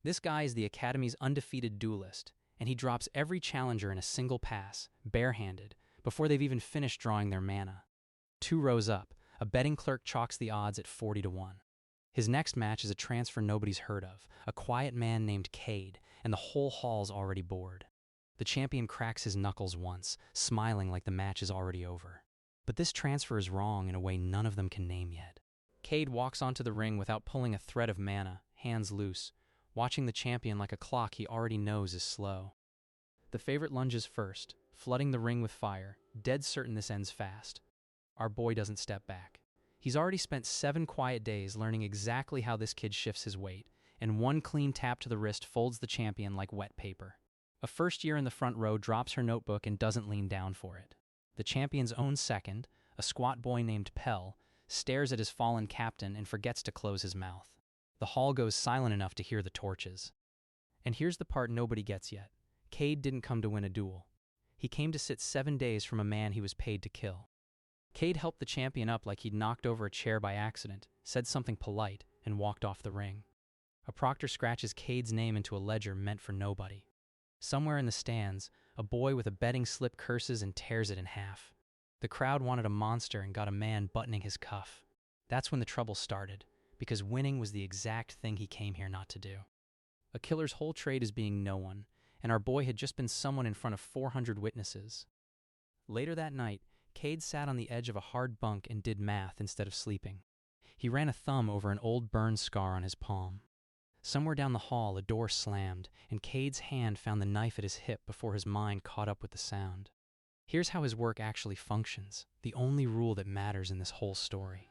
This guy is the Academy's undefeated duelist, and he drops every challenger in a single pass, barehanded, before they've even finished drawing their mana. 2 rows up, a betting clerk chalks the odds at 40-1. His next match is a transfer nobody's heard of, a quiet man named Cade, and the whole hall's already bored. The champion cracks his knuckles once, smiling like the match is already over. But this transfer is wrong in a way none of them can name yet. Cade walks onto the ring without pulling a thread of mana, hands loose, watching the champion like a clock he already knows is slow. The favorite lunges first, flooding the ring with fire, dead certain this ends fast. Our boy doesn't step back. He's already spent 7 quiet days learning exactly how this kid shifts his weight, and one clean tap to the wrist folds the champion like wet paper. A first year in the front row drops her notebook and doesn't lean down for it. The champion's own second, a squat boy named Pell, stares at his fallen captain and forgets to close his mouth. The hall goes silent enough to hear the torches. And here's the part nobody gets yet. Cade didn't come to win a duel. He came to sit 7 days from a man he was paid to kill. Cade helped the champion up like he'd knocked over a chair by accident, said something polite, and walked off the ring. A proctor scratches Cade's name into a ledger meant for nobody. Somewhere in the stands, a boy with a betting slip curses and tears it in half. The crowd wanted a monster and got a man buttoning his cuff. That's when the trouble started, because winning was the exact thing he came here not to do. A killer's whole trade is being no one, and our boy had just been someone in front of 400 witnesses. Later that night, Cade sat on the edge of a hard bunk and did math instead of sleeping. He ran a thumb over an old burn scar on his palm. Somewhere down the hall, a door slammed, and Cade's hand found the knife at his hip before his mind caught up with the sound. Here's how his work actually functions, the only rule that matters in this whole story.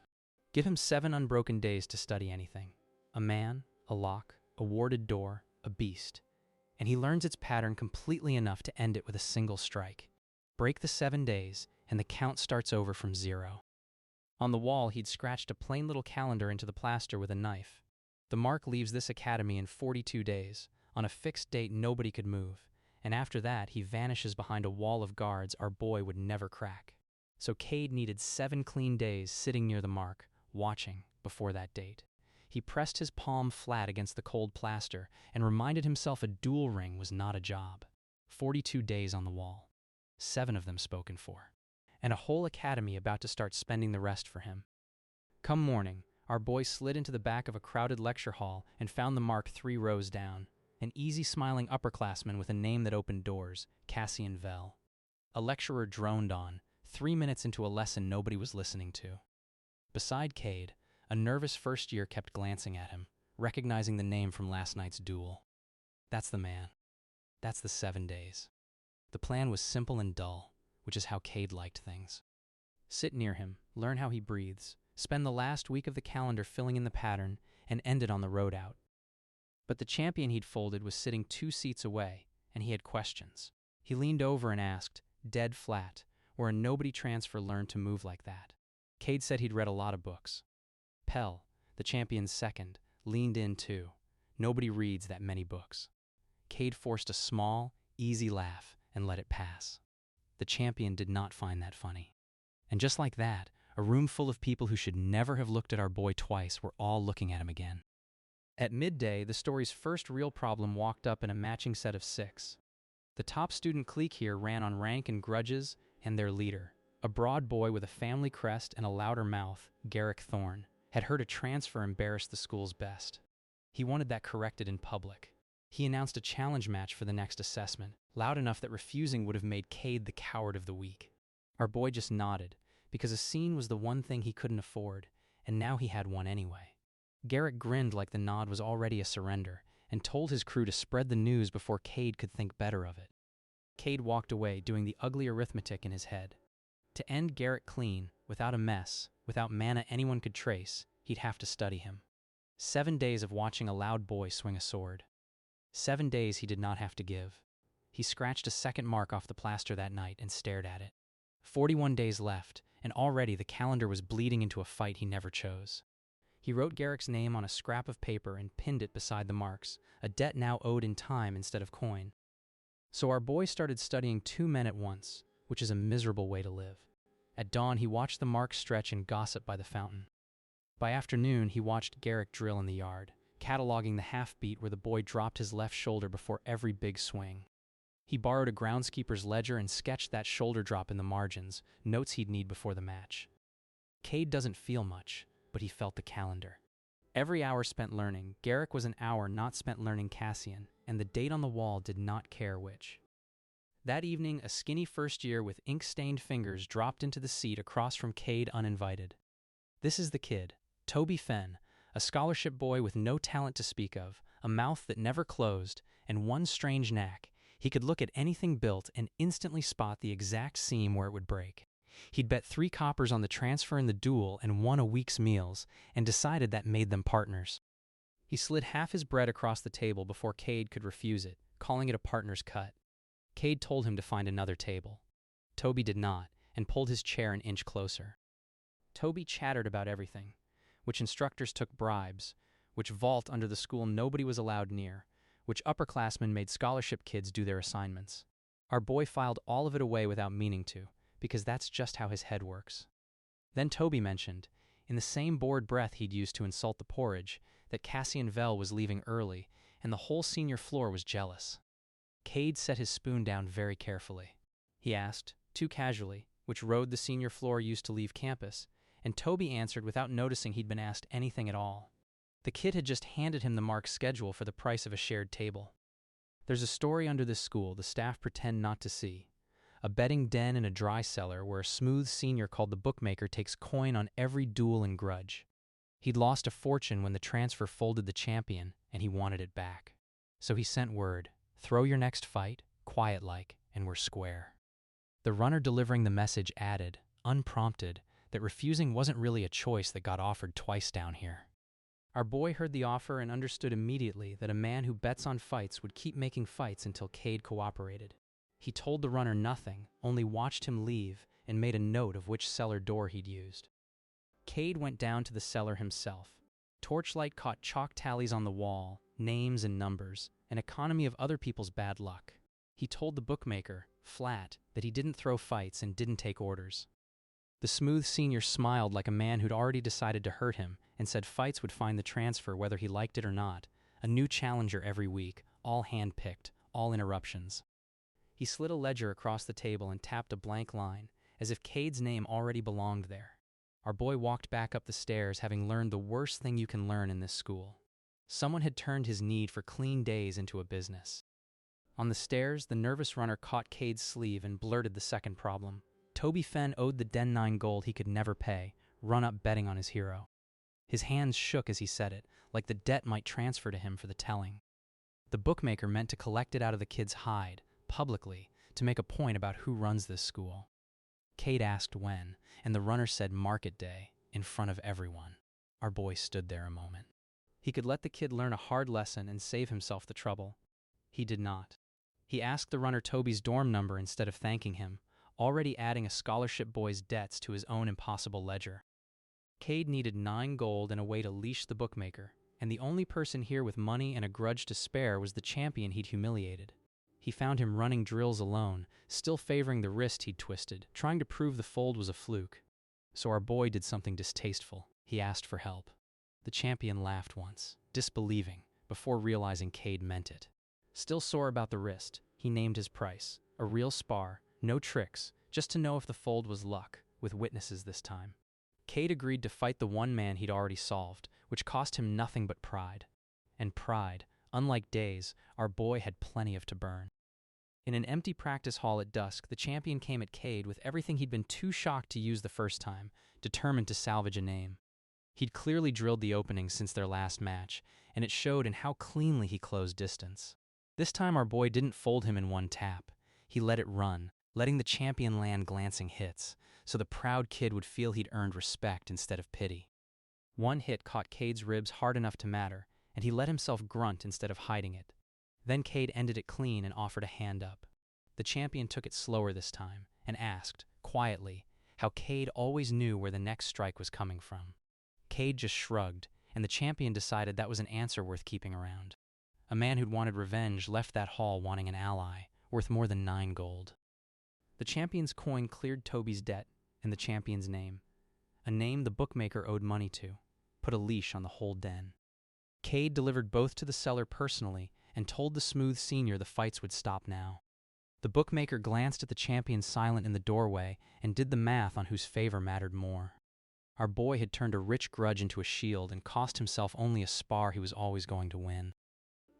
Give him 7 unbroken days to study anything. A man, a lock, a warded door, a beast. And he learns its pattern completely enough to end it with a single strike. Break the 7 days, and the count starts over from 0. On the wall, he'd scratched a plain little calendar into the plaster with a knife. The mark leaves this academy in 42 days, on a fixed date nobody could move, and after that he vanishes behind a wall of guards our boy would never crack. So Cade needed 7 clean days sitting near the mark, watching, before that date. He pressed his palm flat against the cold plaster and reminded himself a duel ring was not a job. 42 days on the wall. 7 of them spoken for. And a whole academy about to start spending the rest for him. Come morning, our boy slid into the back of a crowded lecture hall and found the mark 3 rows down. An easy-smiling upperclassman with a name that opened doors, Cassian Vell. A lecturer droned on, 3 minutes into a lesson nobody was listening to. Beside Cade, a nervous first year kept glancing at him, recognizing the name from last night's duel. That's the man. That's the 7 days. The plan was simple and dull, which is how Cade liked things. Sit near him, learn how he breathes, spend the last week of the calendar filling in the pattern, and end it on the road out. But the champion he'd folded was sitting 2 seats away, and he had questions. He leaned over and asked, dead flat, where a nobody transfer learned to move like that. Cade said he'd read a lot of books. Pell, the champion's second, leaned in too. Nobody reads that many books. Cade forced a small, easy laugh and let it pass. The champion did not find that funny. And just like that, a room full of people who should never have looked at our boy twice were all looking at him again. At midday, the story's first real problem walked up in a matching set of 6. The top student clique here ran on rank and grudges and their leader, a broad boy with a family crest and a louder mouth, Garrick Thorne, had heard a transfer embarrassed the school's best. He wanted that corrected in public. He announced a challenge match for the next assessment, loud enough that refusing would have made Cade the coward of the week. Our boy just nodded, because a scene was the one thing he couldn't afford, and now he had one anyway. Garrick grinned like the nod was already a surrender, and told his crew to spread the news before Cade could think better of it. Cade walked away, doing the ugly arithmetic in his head. To end Garrick clean, without a mess, without mana anyone could trace, he'd have to study him. 7 days of watching a loud boy swing a sword. 7 days he did not have to give. He scratched a second mark off the plaster that night and stared at it. 41 days left, and already the calendar was bleeding into a fight he never chose. He wrote Garrick's name on a scrap of paper and pinned it beside the marks, a debt now owed in time instead of coin. So our boy started studying 2 men at once, which is a miserable way to live. At dawn, he watched the marks stretch and gossip by the fountain. By afternoon, he watched Garrick drill in the yard, cataloging the half-beat where the boy dropped his left shoulder before every big swing. He borrowed a groundskeeper's ledger and sketched that shoulder drop in the margins, notes he'd need before the match. Cade doesn't feel much, but he felt the calendar. Every hour spent learning, Garrick was an hour not spent learning Cassian, and the date on the wall did not care which. That evening, a skinny first year with ink-stained fingers dropped into the seat across from Cade uninvited. This is the kid, Toby Fenn, a scholarship boy with no talent to speak of, a mouth that never closed, and one strange knack. He could look at anything built and instantly spot the exact seam where it would break. He'd bet 3 coppers on the transfer in the duel and won a week's meals, and decided that made them partners. He slid half his bread across the table before Cade could refuse it, calling it a partner's cut. Cade told him to find another table. Toby did not, and pulled his chair an inch closer. Toby chattered about everything, which instructors took bribes, which vault under the school nobody was allowed near, which upperclassmen made scholarship kids do their assignments. Our boy filed all of it away without meaning to, because that's just how his head works. Then Toby mentioned, in the same bored breath he'd used to insult the porridge, that Cassian Vell was leaving early, and the whole senior floor was jealous. Cade set his spoon down very carefully. He asked, too casually, which road the senior floor used to leave campus, and Toby answered without noticing he'd been asked anything at all. The kid had just handed him the marked schedule for the price of a shared table. There's a story under this school the staff pretend not to see. A betting den in a dry cellar where a smooth senior called the bookmaker takes coin on every duel and grudge. He'd lost a fortune when the transfer folded the champion, and he wanted it back. So he sent word, throw your next fight, quiet-like, and we're square. The runner delivering the message added, unprompted, that refusing wasn't really a choice that got offered twice down here. Our boy heard the offer and understood immediately that a man who bets on fights would keep making fights until Cade cooperated. He told the runner nothing, only watched him leave, and made a note of which cellar door he'd used. Cade went down to the cellar himself. Torchlight caught chalk tallies on the wall, names and numbers, an economy of other people's bad luck. He told the bookmaker, flat, that he didn't throw fights and didn't take orders. The smooth senior smiled like a man who'd already decided to hurt him and said fights would find the transfer whether he liked it or not, a new challenger every week, all hand-picked, all interruptions. He slid a ledger across the table and tapped a blank line, as if Cade's name already belonged there. Our boy walked back up the stairs having learned the worst thing you can learn in this school. Someone had turned his need for clean days into a business. On the stairs, the nervous runner caught Cade's sleeve and blurted the second problem. Toby Fenn owed the Den 9 gold he could never pay, run up betting on his hero. His hands shook as he said it, like the debt might transfer to him for the telling. The bookmaker meant to collect it out of the kid's hide, publicly, to make a point about who runs this school. Cade asked when, and the runner said market day, in front of everyone. Our boy stood there a moment. He could let the kid learn a hard lesson and save himself the trouble. He did not. He asked the runner Toby's dorm number instead of thanking him, already adding a scholarship boy's debts to his own impossible ledger. Cade needed 9 gold and a way to leash the bookmaker, and the only person here with money and a grudge to spare was the champion he'd humiliated. He found him running drills alone, still favoring the wrist he'd twisted, trying to prove the fold was a fluke. So our boy did something distasteful. He asked for help. The champion laughed once, disbelieving, before realizing Cade meant it. Still sore about the wrist, he named his price. A real spar, no tricks, just to know if the fold was luck, with witnesses this time. Cade agreed to fight the one man he'd already solved, which cost him nothing but pride. And pride, unlike days, our boy had plenty of to burn. In an empty practice hall at dusk, the champion came at Cade with everything he'd been too shocked to use the first time, determined to salvage a name. He'd clearly drilled the opening since their last match, and it showed in how cleanly he closed distance. This time our boy didn't fold him in one tap. He let it run, letting the champion land glancing hits, so the proud kid would feel he'd earned respect instead of pity. One hit caught Cade's ribs hard enough to matter, and he let himself grunt instead of hiding it. Then Cade ended it clean and offered a hand up. The champion took it slower this time, and asked, quietly, how Cade always knew where the next strike was coming from. Cade just shrugged, and the champion decided that was an answer worth keeping around. A man who'd wanted revenge left that hall wanting an ally, worth more than 9 gold. The champion's coin cleared Toby's debt and the champion's name, a name the bookmaker owed money to, put a leash on the whole den. Cade delivered both to the seller personally and told the smooth senior the fights would stop now. The bookmaker glanced at the champion silent in the doorway and did the math on whose favor mattered more. Our boy had turned a rich grudge into a shield and cost himself only a spar he was always going to win.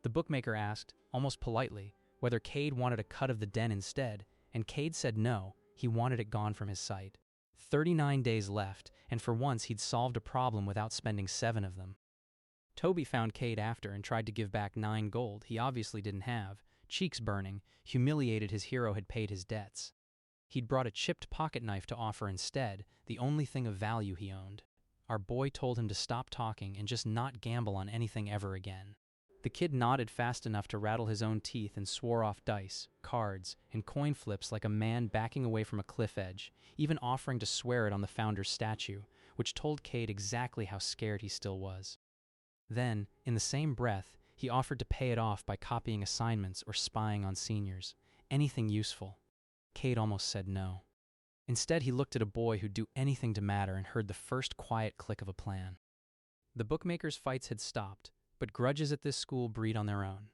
The bookmaker asked, almost politely, whether Cade wanted a cut of the den instead, and Cade said no, he wanted it gone from his sight. 39 days left, and for once he'd solved a problem without spending 7 of them. Toby found Cade after and tried to give back 9 gold he obviously didn't have, cheeks burning, humiliated his hero had paid his debts. He'd brought a chipped pocket knife to offer instead, the only thing of value he owned. Our boy told him to stop talking and just not gamble on anything ever again. The kid nodded fast enough to rattle his own teeth and swore off dice, cards, and coin flips like a man backing away from a cliff edge, even offering to swear it on the founder's statue, which told Cade exactly how scared he still was. Then, in the same breath, he offered to pay it off by copying assignments or spying on seniors. Anything useful. Cade almost said no. Instead, he looked at a boy who'd do anything to matter and heard the first quiet click of a plan. The bookmaker's fights had stopped, but grudges at this school breed on their own.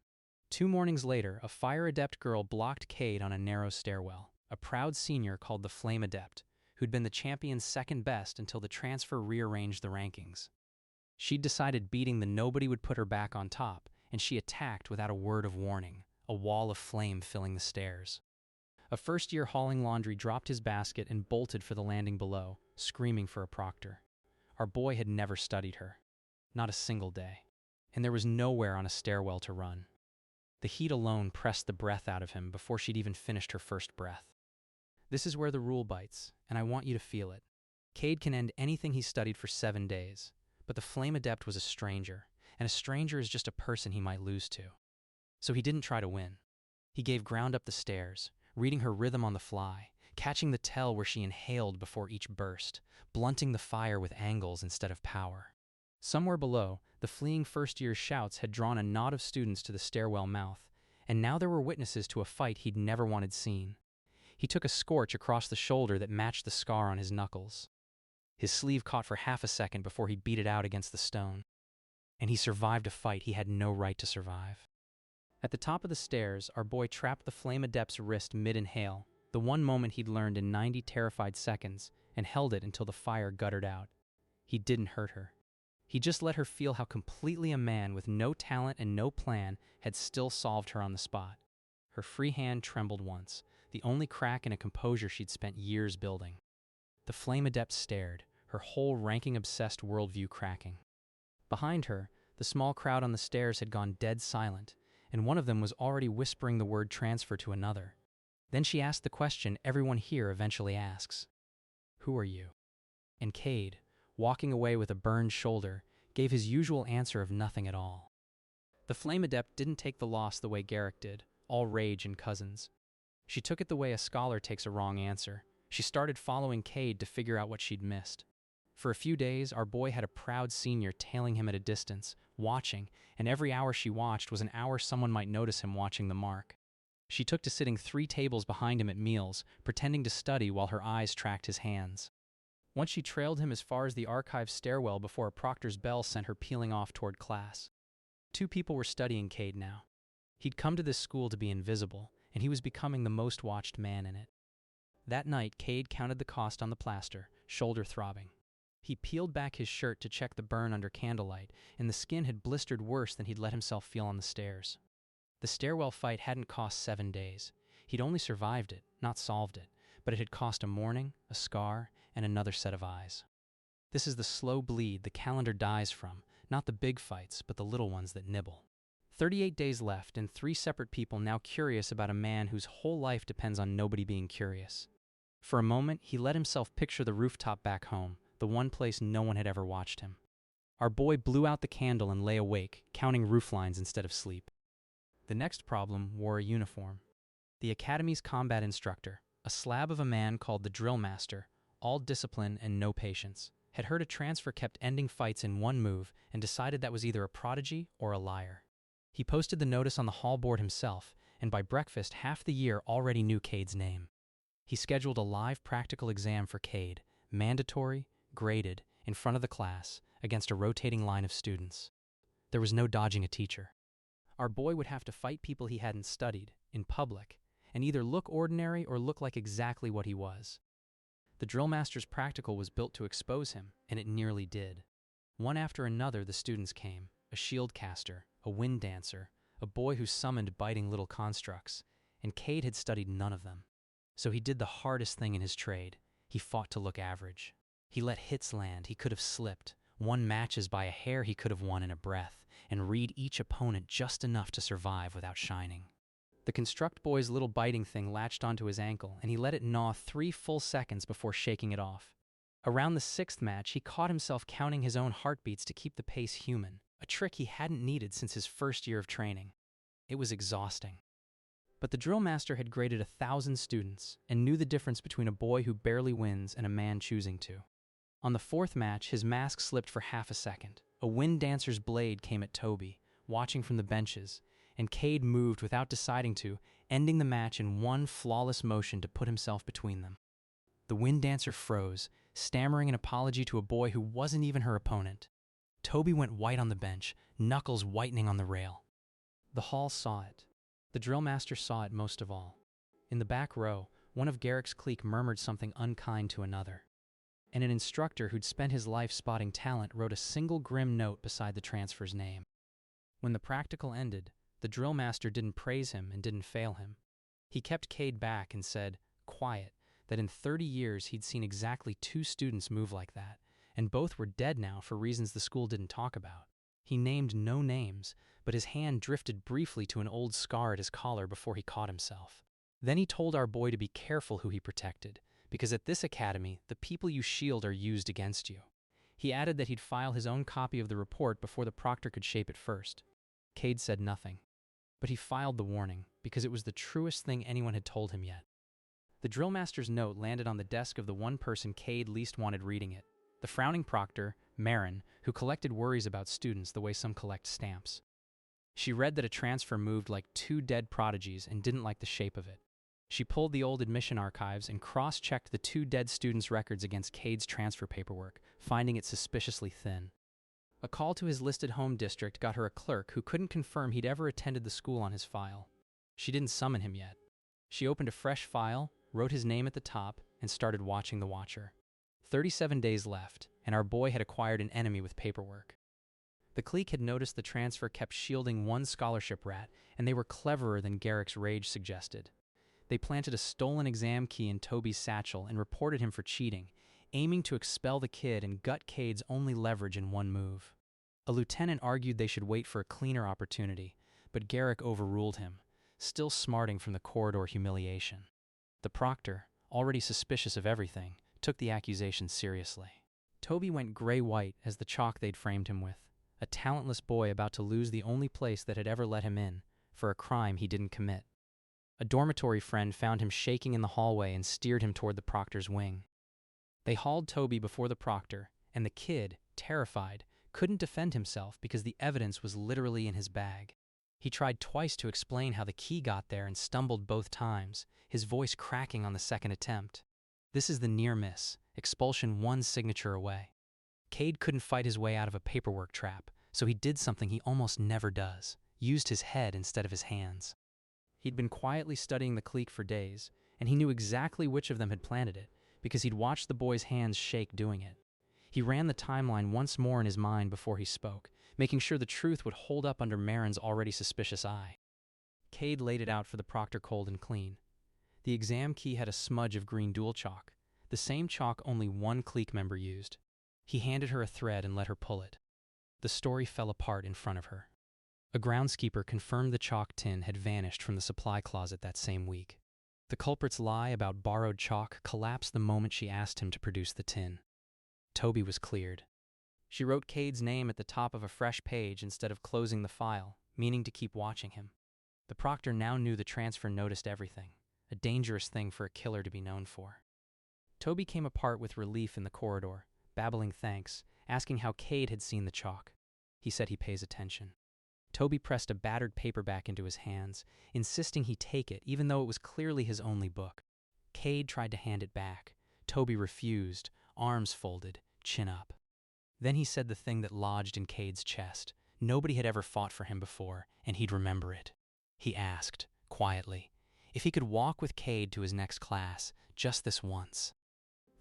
2 mornings later, a fire-adept girl blocked Cade on a narrow stairwell, a proud senior called the Flame Adept, who'd been the champion's second best until the transfer rearranged the rankings. She'd decided beating the nobody would put her back on top, and she attacked without a word of warning, a wall of flame filling the stairs. A first-year hauling laundry dropped his basket and bolted for the landing below, screaming for a proctor. Our boy had never studied her. Not a single day. And there was nowhere on a stairwell to run. The heat alone pressed the breath out of him before she'd even finished her first breath. This is where the rule bites, and I want you to feel it. Cade can end anything he studied for 7 days, but the Flame Adept was a stranger, and a stranger is just a person he might lose to. So he didn't try to win. He gave ground up the stairs, reading her rhythm on the fly, catching the tell where she inhaled before each burst, blunting the fire with angles instead of power. Somewhere below, the fleeing first-year's shouts had drawn a knot of students to the stairwell mouth, and now there were witnesses to a fight he'd never wanted seen. He took a scorch across the shoulder that matched the scar on his knuckles. His sleeve caught for half a second before he beat it out against the stone. And he survived a fight he had no right to survive. At the top of the stairs, our boy trapped the Flame Adept's wrist mid-inhale, the one moment he'd learned in 90 terrified seconds, and held it until the fire guttered out. He didn't hurt her. He just let her feel how completely a man with no talent and no plan had still solved her on the spot. Her free hand trembled once, the only crack in a composure she'd spent years building. The Flame Adept stared, her whole ranking-obsessed worldview cracking. Behind her, the small crowd on the stairs had gone dead silent, and one of them was already whispering the word transfer to another. Then she asked the question everyone here eventually asks. Who are you? And Cade, walking away with a burned shoulder, gave his usual answer of nothing at all. The Flame Adept didn't take the loss the way Garrick did, all rage and cousins. She took it the way a scholar takes a wrong answer. She started following Cade to figure out what she'd missed. For a few days, our boy had a proud senior tailing him at a distance, watching, and every hour she watched was an hour someone might notice him watching the mark. She took to sitting 3 tables behind him at meals, pretending to study while her eyes tracked his hands. Once she trailed him as far as the archive stairwell before a proctor's bell sent her peeling off toward class. 2 people were studying Cade now. He'd come to this school to be invisible, and he was becoming the most watched man in it. That night, Cade counted the cost on the plaster, shoulder throbbing. He peeled back his shirt to check the burn under candlelight, and the skin had blistered worse than he'd let himself feel on the stairs. The stairwell fight hadn't cost 7 days. He'd only survived it, not solved it, but it had cost a morning, a scar, and another set of eyes. This is the slow bleed the calendar dies from, not the big fights, but the little ones that nibble. 38 days left, and 3 separate people now curious about a man whose whole life depends on nobody being curious. For a moment, he let himself picture the rooftop back home, the one place no one had ever watched him. Our boy blew out the candle and lay awake, counting roof lines instead of sleep. The next problem wore a uniform. The academy's combat instructor, a slab of a man called the drill master, all discipline and no patience, had heard a transfer kept ending fights in one move and decided that was either a prodigy or a liar. He posted the notice on the hall board himself, and by breakfast half the year already knew Cade's name. He scheduled a live practical exam for Cade, mandatory, graded, in front of the class, against a rotating line of students. There was no dodging a teacher. Our boy would have to fight people he hadn't studied, in public, and either look ordinary or look like exactly what he was. The drill master's practical was built to expose him, and it nearly did. One after another the students came, a shield caster, a wind dancer, a boy who summoned biting little constructs, and Cade had studied none of them. So he did the hardest thing in his trade. He fought to look average. He let hits land he could have slipped, won matches by a hair he could have won in a breath, and read each opponent just enough to survive without shining. The construct boy's little biting thing latched onto his ankle, and he let it gnaw 3 full seconds before shaking it off. Around the 6th match, he caught himself counting his own heartbeats to keep the pace human, a trick he hadn't needed since his first year of training. It was exhausting. But the drill master had graded 1,000 students and knew the difference between a boy who barely wins and a man choosing to. On the 4th match, his mask slipped for half a second. A wind dancer's blade came at Toby, watching from the benches, and Cade moved without deciding to, ending the match in one flawless motion to put himself between them. The wind dancer froze, stammering an apology to a boy who wasn't even her opponent. Toby went white on the bench, knuckles whitening on the rail. The hall saw it. The drill master saw it most of all. In the back row, one of Garrick's clique murmured something unkind to another, and an instructor who'd spent his life spotting talent wrote a single grim note beside the transfer's name. When the practical ended, the drill master didn't praise him and didn't fail him. He kept Cade back and said, quiet, that in 30 years he'd seen exactly 2 students move like that, and both were dead now for reasons the school didn't talk about. He named no names, but his hand drifted briefly to an old scar at his collar before he caught himself. Then he told our boy to be careful who he protected, because at this academy, the people you shield are used against you. He added that he'd file his own copy of the report before the proctor could shape it first. Cade said nothing, but he filed the warning because it was the truest thing anyone had told him yet. The drill master's note landed on the desk of the one person Cade least wanted reading it, the frowning proctor, Marin, who collected worries about students the way some collect stamps. She read that a transfer moved like 2 dead prodigies and didn't like the shape of it. She pulled the old admission archives and cross-checked the 2 dead students' records against Cade's transfer paperwork, finding it suspiciously thin. A call to his listed home district got her a clerk who couldn't confirm he'd ever attended the school on his file. She didn't summon him yet. She opened a fresh file, wrote his name at the top, and started watching the watcher. 37 days left, and our boy had acquired an enemy with paperwork. The clique had noticed the transfer kept shielding one scholarship rat, and they were cleverer than Garrick's rage suggested. They planted a stolen exam key in Toby's satchel and reported him for cheating, aiming to expel the kid and gut Cade's only leverage in one move. A lieutenant argued they should wait for a cleaner opportunity, but Garrick overruled him, still smarting from the corridor humiliation. The proctor, already suspicious of everything, took the accusation seriously. Toby went gray-white as the chalk they'd framed him with, a talentless boy about to lose the only place that had ever let him in, for a crime he didn't commit. A dormitory friend found him shaking in the hallway and steered him toward the proctor's wing. They hauled Toby before the proctor, and the kid, terrified, couldn't defend himself because the evidence was literally in his bag. He tried twice to explain how the key got there and stumbled both times, his voice cracking on the second attempt. This is the near miss, expulsion 1 signature away. Cade couldn't fight his way out of a paperwork trap, so he did something he almost never does, used his head instead of his hands. He'd been quietly studying the clique for days, and he knew exactly which of them had planted it, because he'd watched the boy's hands shake doing it. He ran the timeline once more in his mind before he spoke, making sure the truth would hold up under Marin's already suspicious eye. Cade laid it out for the proctor cold and clean. The exam key had a smudge of green dual chalk, the same chalk only one clique member used. He handed her a thread and let her pull it. The story fell apart in front of her. A groundskeeper confirmed the chalk tin had vanished from the supply closet that same week. The culprit's lie about borrowed chalk collapsed the moment she asked him to produce the tin. Toby was cleared. She wrote Cade's name at the top of a fresh page instead of closing the file, meaning to keep watching him. The proctor now knew the transfer noticed everything, a dangerous thing for a killer to be known for. Toby came apart with relief in the corridor, babbling thanks, asking how Cade had seen the chalk. He said he pays attention. Toby pressed a battered paperback into his hands, insisting he take it even though it was clearly his only book. Cade tried to hand it back. Toby refused, arms folded, chin up. Then he said the thing that lodged in Cade's chest, Nobody had ever fought for him before, and he'd remember it. He asked, quietly, if he could walk with Cade to his next class, just this once.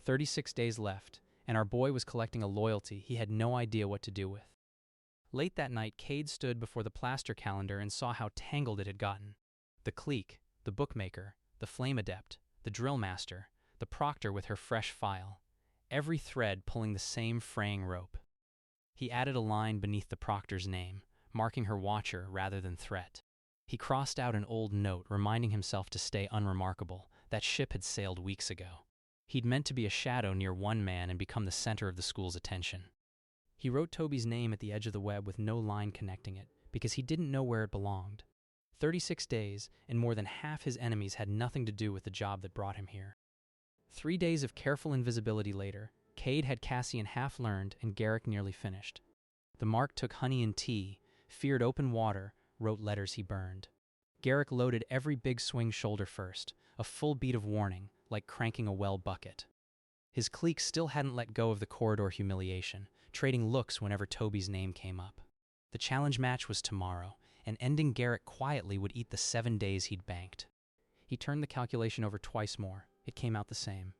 36 days left, and our boy was collecting a loyalty he had no idea what to do with. Late that night, Cade stood before the plaster calendar and saw how tangled it had gotten. The clique, the bookmaker, the flame adept, the drill master, the proctor with her fresh file, every thread pulling the same fraying rope. He added a line beneath the proctor's name, marking her watcher rather than threat. He crossed out an old note reminding himself to stay unremarkable. That ship had sailed weeks ago. He'd meant to be a shadow near one man and become the center of the school's attention. He wrote Toby's name at the edge of the web with no line connecting it, because he didn't know where it belonged. 36 days, and more than half his enemies had nothing to do with the job that brought him here. 3 days of careful invisibility later, Cade had Cassian half learned and Garrick nearly finished. The mark took honey and tea, feared open water, wrote letters he burned. Garrick loaded every big swing shoulder first, a full beat of warning, like cranking a well bucket. His clique still hadn't let go of the corridor humiliation, trading looks whenever Toby's name came up. The challenge match was tomorrow, and ending Garrick quietly would eat the 7 days he'd banked. He turned the calculation over twice more. It came out the same.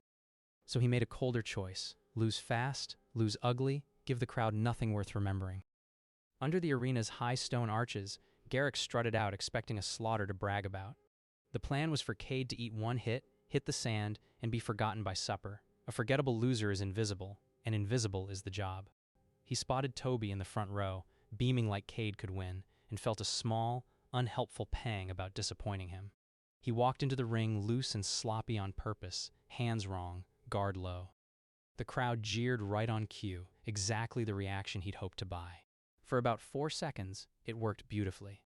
So he made a colder choice. Lose fast, lose ugly, give the crowd nothing worth remembering. Under the arena's high stone arches, Garrick strutted out expecting a slaughter to brag about. The plan was for Cade to eat one hit the sand, and be forgotten by supper. A forgettable loser is invisible, and invisible is the job. He spotted Toby in the front row, beaming like Cade could win, and felt a small, unhelpful pang about disappointing him. He walked into the ring loose and sloppy on purpose, hands wrong, guard low. The crowd jeered right on cue, exactly the reaction he'd hoped to buy. For about 4 seconds, it worked beautifully.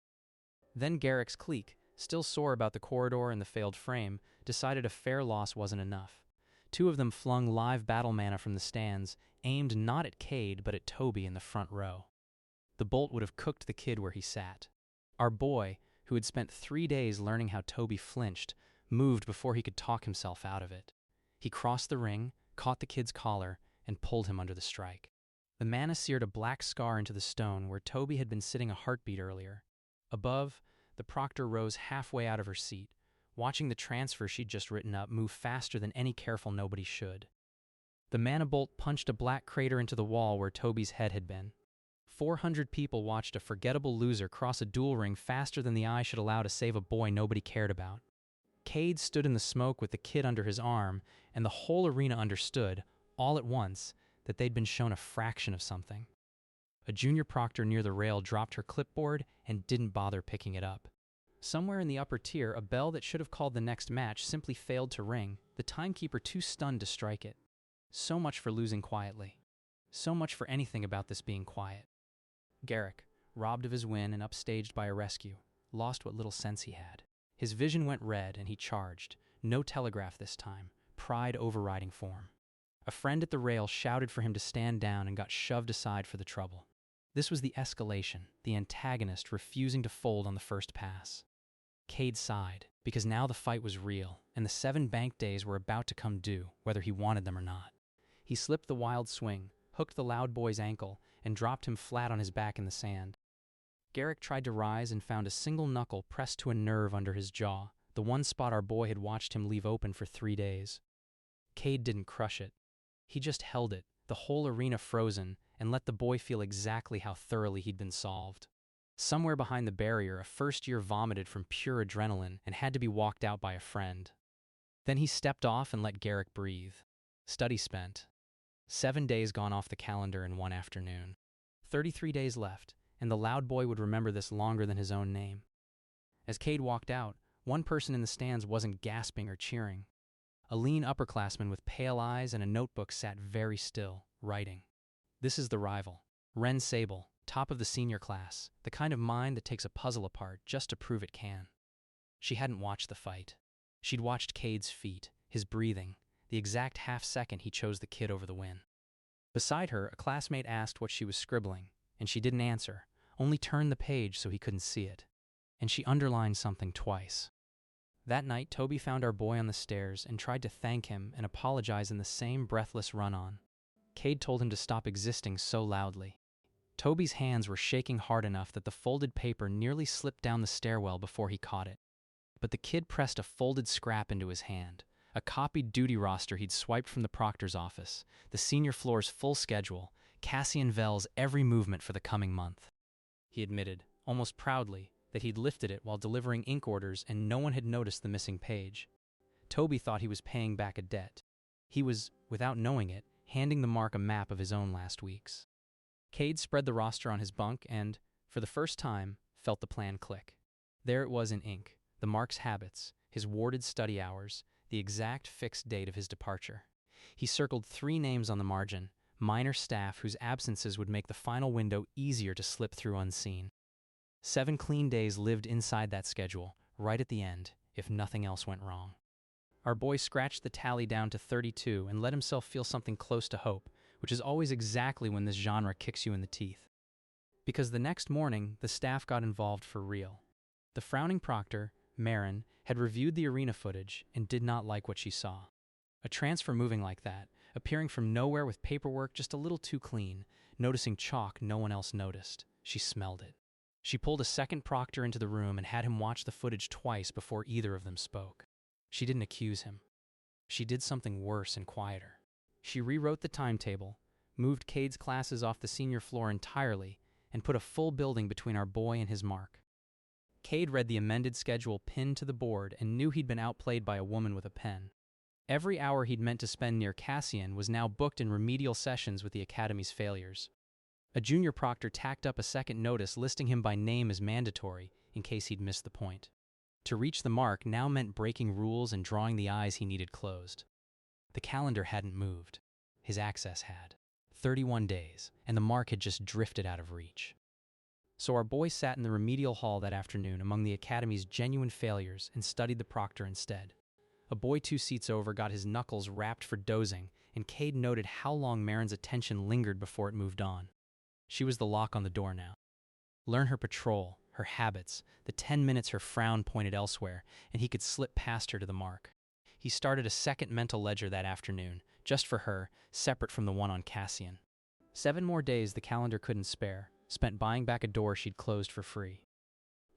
Then Garrick's clique, still sore about the corridor and the failed frame, decided a fair loss wasn't enough. 2 of them flung live battle mana from the stands, aimed not at Cade but at Toby in the front row. The bolt would have cooked the kid where he sat. Our boy, who had spent 3 days learning how Toby flinched, moved before he could talk himself out of it. He crossed the ring, caught the kid's collar, and pulled him under the strike. The mana seared a black scar into the stone where Toby had been sitting a heartbeat earlier. Above, the proctor rose halfway out of her seat, watching the transfer she'd just written up move faster than any careful nobody should. The mana bolt punched a black crater into the wall where Toby's head had been. 400 people watched a forgettable loser cross a duel ring faster than the eye should allow to save a boy nobody cared about. Cade stood in the smoke with the kid under his arm, and the whole arena understood, all at once, that they'd been shown a fraction of something. A junior proctor near the rail dropped her clipboard and didn't bother picking it up. Somewhere in the upper tier, a bell that should have called the next match simply failed to ring, the timekeeper too stunned to strike it. So much for losing quietly. So much for anything about this being quiet. Garrick, robbed of his win and upstaged by a rescue, lost what little sense he had. His vision went red and he charged. No telegraph this time, pride overriding form. A friend at the rail shouted for him to stand down and got shoved aside for the trouble. This was the escalation, the antagonist refusing to fold on the first pass. Cade sighed, because now the fight was real, and the 7 bank days were about to come due, whether he wanted them or not. He slipped the wild swing, hooked the loud boy's ankle, and dropped him flat on his back in the sand. Garrick tried to rise and found a single knuckle pressed to a nerve under his jaw, the one spot our boy had watched him leave open for 3 days. Cade didn't crush it. He just held it, the whole arena frozen, and let the boy feel exactly how thoroughly he'd been solved. Somewhere behind the barrier, a first-year vomited from pure adrenaline and had to be walked out by a friend. Then he stepped off and let Garrick breathe. Study spent. 7 days gone off the calendar in one afternoon. 33 days left, and the loud boy would remember this longer than his own name. As Cade walked out, one person in the stands wasn't gasping or cheering. A lean upperclassman with pale eyes and a notebook sat very still, writing. This is the rival, Ren Sable, top of the senior class, the kind of mind that takes a puzzle apart just to prove it can. She hadn't watched the fight. She'd watched Cade's feet, his breathing, the exact half-second he chose the kid over the win. Beside her, a classmate asked what she was scribbling, and she didn't answer, only turned the page so he couldn't see it. And she underlined something twice. That night, Toby found our boy on the stairs and tried to thank him and apologize in the same breathless run-on. Cade told him to stop existing so loudly. Toby's hands were shaking hard enough that the folded paper nearly slipped down the stairwell before he caught it. But the kid pressed a folded scrap into his hand, a copied duty roster he'd swiped from the proctor's office, the senior floor's full schedule, Cassian Vell's every movement for the coming month. He admitted, almost proudly, that he'd lifted it while delivering ink orders and no one had noticed the missing page. Toby thought he was paying back a debt. He was, without knowing it, handing the Mark a map of his own last week's. Cade spread the roster on his bunk and, for the first time, felt the plan click. There it was in ink, the Mark's habits, his warded study hours, the exact fixed date of his departure. He circled 3 names on the margin, minor staff whose absences would make the final window easier to slip through unseen. 7 clean days lived inside that schedule, right at the end, if nothing else went wrong. Our boy scratched the tally down to 32 and let himself feel something close to hope, which is always exactly when this genre kicks you in the teeth. Because the next morning, the staff got involved for real. The frowning proctor, Marin, had reviewed the arena footage and did not like what she saw. A transfer moving like that, appearing from nowhere with paperwork just a little too clean, noticing chalk no one else noticed. She smelled it. She pulled a second proctor into the room and had him watch the footage twice before either of them spoke. She didn't accuse him. She did something worse and quieter. She rewrote the timetable, moved Cade's classes off the senior floor entirely, and put a full building between our boy and his Mark. Cade read the amended schedule pinned to the board and knew he'd been outplayed by a woman with a pen. Every hour he'd meant to spend near Cassian was now booked in remedial sessions with the Academy's failures. A junior proctor tacked up a second notice listing him by name as mandatory in case he'd missed the point. To reach the Mark now meant breaking rules and drawing the eyes he needed closed. The calendar hadn't moved. His access had. 31 days, and the Mark had just drifted out of reach. So our boy sat in the remedial hall that afternoon among the Academy's genuine failures and studied the proctor instead. A boy 2 seats over got his knuckles rapped for dozing, and Cade noted how long Marin's attention lingered before it moved on. She was the lock on the door now. Learn her patrol, her habits, the 10 minutes her frown pointed elsewhere, and he could slip past her to the Mark. He started a second mental ledger that afternoon, just for her, separate from the one on Cassian. 7 more days the calendar couldn't spare, spent buying back a door she'd closed for free.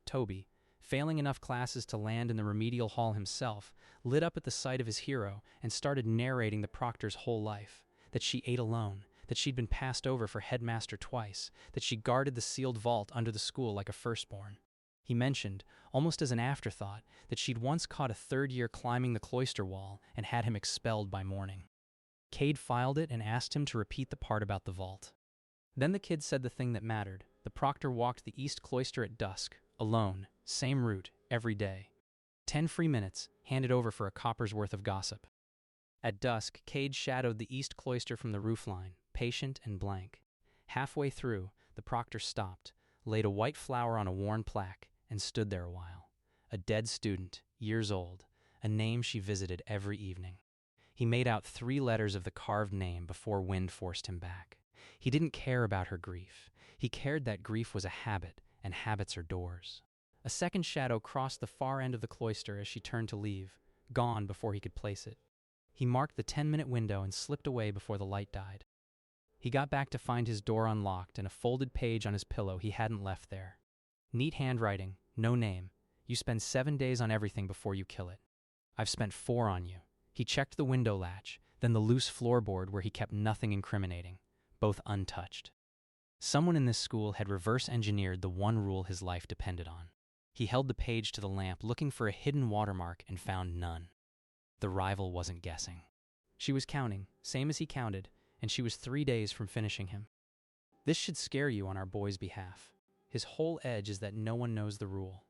Toby, failing enough classes to land in the remedial hall himself, lit up at the sight of his hero and started narrating the proctor's whole life, that she ate alone, that she'd been passed over for headmaster twice, that she guarded the sealed vault under the school like a firstborn. He mentioned, almost as an afterthought, that she'd once caught a 3rd year climbing the cloister wall and had him expelled by morning. Cade filed it and asked him to repeat the part about the vault. Then the kid said the thing that mattered. The proctor walked the east cloister at dusk, alone, same route, every day. 10 free minutes, handed over for a copper's worth of gossip. At dusk, Cade shadowed the east cloister from the roofline, patient and blank. Halfway through, the proctor stopped, laid a white flower on a worn plaque, and stood there a while. A dead student, years old, a name she visited every evening. He made out 3 letters of the carved name before wind forced him back. He didn't care about her grief. He cared that grief was a habit, and habits are doors. A second shadow crossed the far end of the cloister as she turned to leave, gone before he could place it. He marked the 10-minute window and slipped away before the light died. He got back to find his door unlocked and a folded page on his pillow he hadn't left there. Neat handwriting, no name. You spend 7 days on everything before you kill it. I've spent 4 on you. He checked the window latch, then the loose floorboard where he kept nothing incriminating, both untouched. Someone in this school had reverse engineered the one rule his life depended on. He held the page to the lamp looking for a hidden watermark and found none. The rival wasn't guessing. She was counting, same as he counted, and she was 3 days from finishing him. This should scare you on our boy's behalf. His whole edge is that no one knows the rule.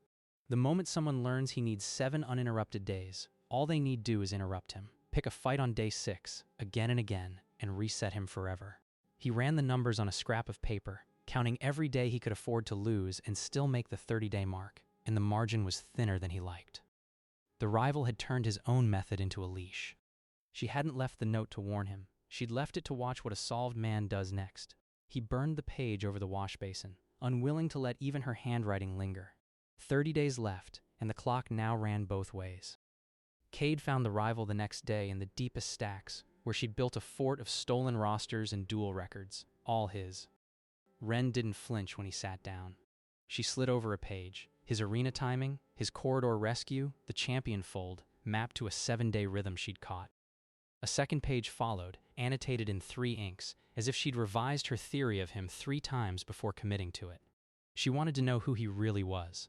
The moment someone learns he needs 7 uninterrupted days, all they need do is interrupt him, pick a fight on day 6, again and again, and reset him forever. He ran the numbers on a scrap of paper, counting every day he could afford to lose and still make the 30-day mark, and the margin was thinner than he liked. The rival had turned his own method into a leash. She hadn't left the note to warn him. She'd left it to watch what a solved man does next. He burned the page over the wash basin, unwilling to let even her handwriting linger. 30 days left, and the clock now ran both ways. Cade found the rival the next day in the deepest stacks, where she'd built a fort of stolen rosters and duel records, all his. Ren didn't flinch when he sat down. She slid over a page. His arena timing, his corridor rescue, the champion fold, mapped to a 7-day rhythm she'd caught. A second page followed, annotated in 3 inks, as if she'd revised her theory of him 3 times before committing to it. She wanted to know who he really was.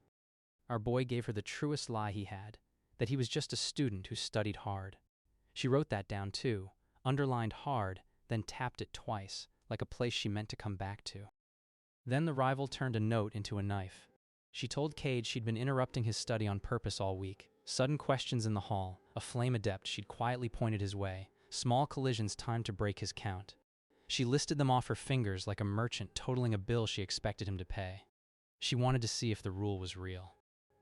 Our boy gave her the truest lie he had, that he was just a student who studied hard. She wrote that down too, underlined hard, then tapped it twice, like a place she meant to come back to. Then the rival turned a note into a knife. She told Cade she'd been interrupting his study on purpose all week. Sudden questions in the hall, a flame adept she'd quietly pointed his way, small collisions timed to break his count. She listed them off her fingers like a merchant totaling a bill she expected him to pay. She wanted to see if the rule was real.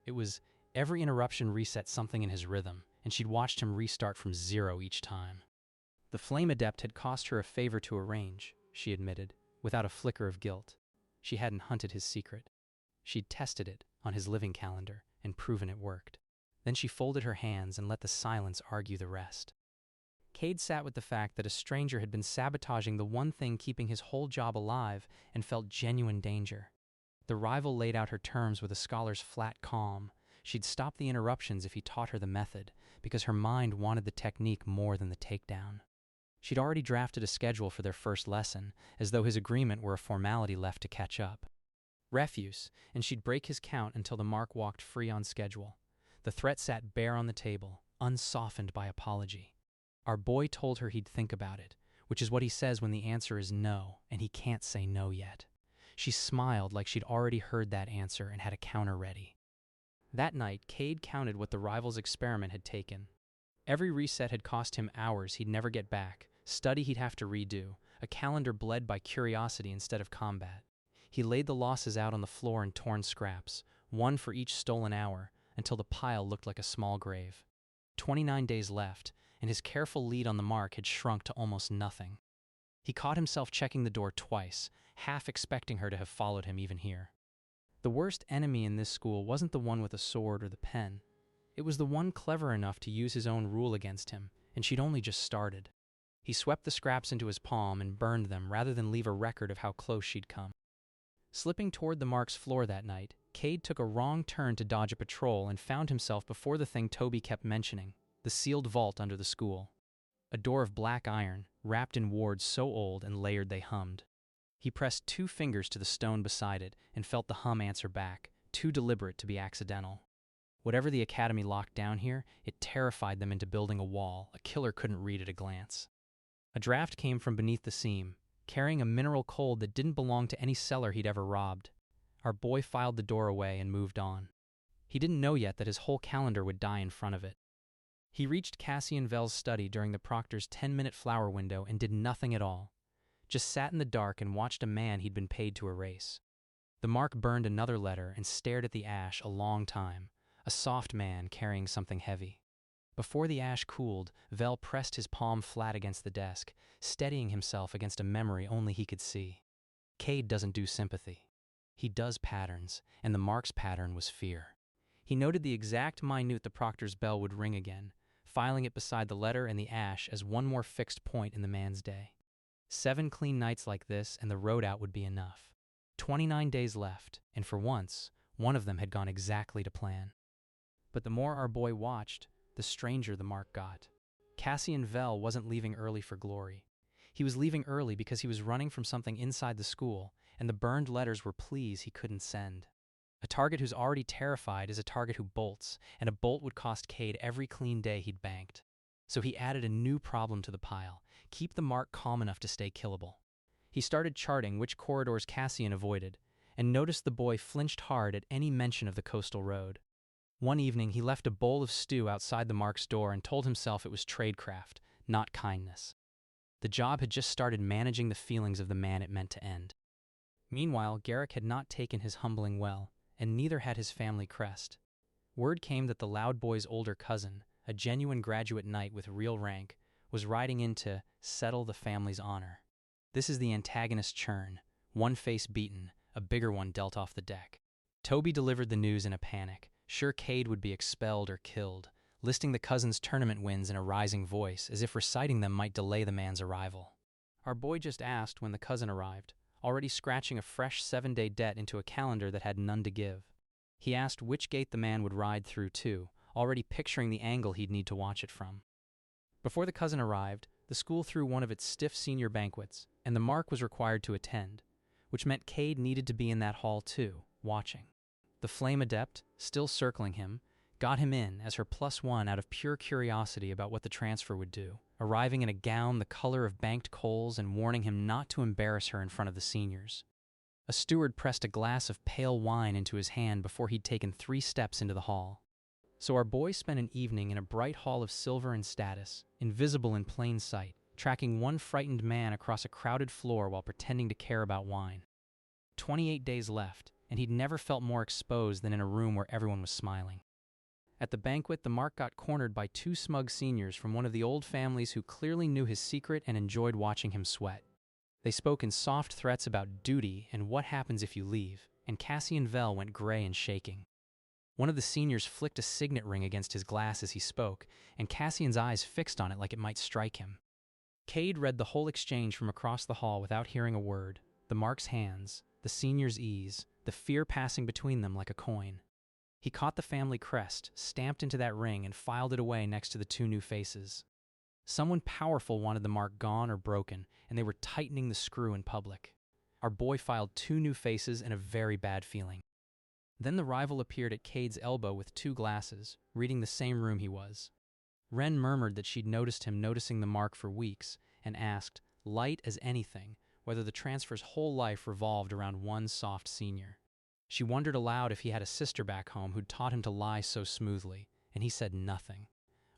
It was every interruption reset something in his rhythm, and she'd watched him restart from 0 each time. The flame adept had cost her a favor to arrange, she admitted, without a flicker of guilt. She hadn't hunted his secret. She'd tested it on his living calendar and proven it worked. Then she folded her hands and let the silence argue the rest. Cade sat with the fact that a stranger had been sabotaging the one thing keeping his whole job alive and felt genuine danger. The rival laid out her terms with a scholar's flat calm. She'd stop the interruptions if he taught her the method, because her mind wanted the technique more than the takedown. She'd already drafted a schedule for their first lesson, as though his agreement were a formality left to catch up. Refuse, and she'd break his count until the mark walked free on schedule. The threat sat bare on the table, unsoftened by apology. Our boy told her he'd think about it, which is what he says when the answer is no, and he can't say no yet. She smiled like she'd already heard that answer and had a counter ready. That night, Cade counted what the rival's experiment had taken. Every reset had cost him hours he'd never get back, study he'd have to redo, a calendar bled by curiosity instead of combat. He laid the losses out on the floor in torn scraps, 1 for each stolen hour, until the pile looked like a small grave. 29 days left, and his careful lead on the mark had shrunk to almost nothing. He caught himself checking the door twice, half expecting her to have followed him even here. The worst enemy in this school wasn't the one with a sword or the pen. It was the one clever enough to use his own rule against him, and she'd only just started. He swept the scraps into his palm and burned them rather than leave a record of how close she'd come. Slipping toward the mark's floor that night, Cade took a wrong turn to dodge a patrol and found himself before the thing Toby kept mentioning, the sealed vault under the school. A door of black iron, wrapped in wards so old and layered they hummed. He pressed 2 fingers to the stone beside it and felt the hum answer back, too deliberate to be accidental. Whatever the academy locked down here, it terrified them into building a wall a killer couldn't read at a glance. A draft came from beneath the seam, carrying a mineral cold that didn't belong to any cellar he'd ever robbed. Our boy filed the door away and moved on. He didn't know yet that his whole calendar would die in front of it. He reached Cassian Vell's study during the proctor's 10-minute flower window and did nothing at all. Just sat in the dark and watched a man he'd been paid to erase. The mark burned another letter and stared at the ash a long time, a soft man carrying something heavy. Before the ash cooled, Vell pressed his palm flat against the desk, steadying himself against a memory only he could see. Cade doesn't do sympathy. He does patterns, and the mark's pattern was fear. He noted the exact minute the proctor's bell would ring again, filing it beside the letter and the ash as one more fixed point in the man's day. 7 clean nights like this and the road out would be enough. 29 days left, and for once, one of them had gone exactly to plan. But the more our boy watched, the stranger the mark got. Cassian Vell wasn't leaving early for glory. He was leaving early because he was running from something inside the school, and the burned letters were pleas he couldn't send. A target who's already terrified is a target who bolts, and a bolt would cost Cade every clean day he'd banked. So he added a new problem to the pile: keep the mark calm enough to stay killable. He started charting which corridors Cassian avoided, and noticed the boy flinched hard at any mention of the coastal road. One evening, he left a bowl of stew outside the mark's door and told himself it was tradecraft, not kindness. The job had just started managing the feelings of the man it meant to end. Meanwhile, Garrick had not taken his humbling well, and neither had his family crest. Word came that the loud boy's older cousin, a genuine graduate knight with real rank, was riding in to settle the family's honor. This is the antagonist churn, one face beaten, a bigger one dealt off the deck. Toby delivered the news in a panic, sure Cade would be expelled or killed, listing the cousin's tournament wins in a rising voice, as if reciting them might delay the man's arrival. Our boy just asked when the cousin arrived, already scratching a fresh 7-day debt into a calendar that had none to give. He asked which gate the man would ride through, too, already picturing the angle he'd need to watch it from. Before the cousin arrived, the school threw one of its stiff senior banquets, and the Mark was required to attend, which meant Cade needed to be in that hall too, watching. The Flame Adept, still circling him, got him in as her +1 out of pure curiosity about what the transfer would do, arriving in a gown the color of banked coals and warning him not to embarrass her in front of the seniors. A steward pressed a glass of pale wine into his hand before he'd taken 3 steps into the hall. So our boy spent an evening in a bright hall of silver and status, invisible in plain sight, tracking one frightened man across a crowded floor while pretending to care about wine. 28 days left, and he'd never felt more exposed than in a room where everyone was smiling. At the banquet, the Mark got cornered by 2 smug seniors from one of the old families who clearly knew his secret and enjoyed watching him sweat. They spoke in soft threats about duty and what happens if you leave, and Cassian Vell went gray and shaking. One of the seniors flicked a signet ring against his glass as he spoke, and Cassian's eyes fixed on it like it might strike him. Cade read the whole exchange from across the hall without hearing a word, the Mark's hands, the senior's ease, the fear passing between them like a coin. He caught the family crest, stamped into that ring, and filed it away next to the 2 new faces. Someone powerful wanted the Mark gone or broken, and they were tightening the screw in public. Our boy filed 2 new faces and a very bad feeling. Then the rival appeared at Cade's elbow with 2 glasses, reading the same room he was. Ren murmured that she'd noticed him noticing the Mark for weeks, and asked, light as anything, whether the transfer's whole life revolved around one soft senior. She wondered aloud if he had a sister back home who'd taught him to lie so smoothly, and he said nothing.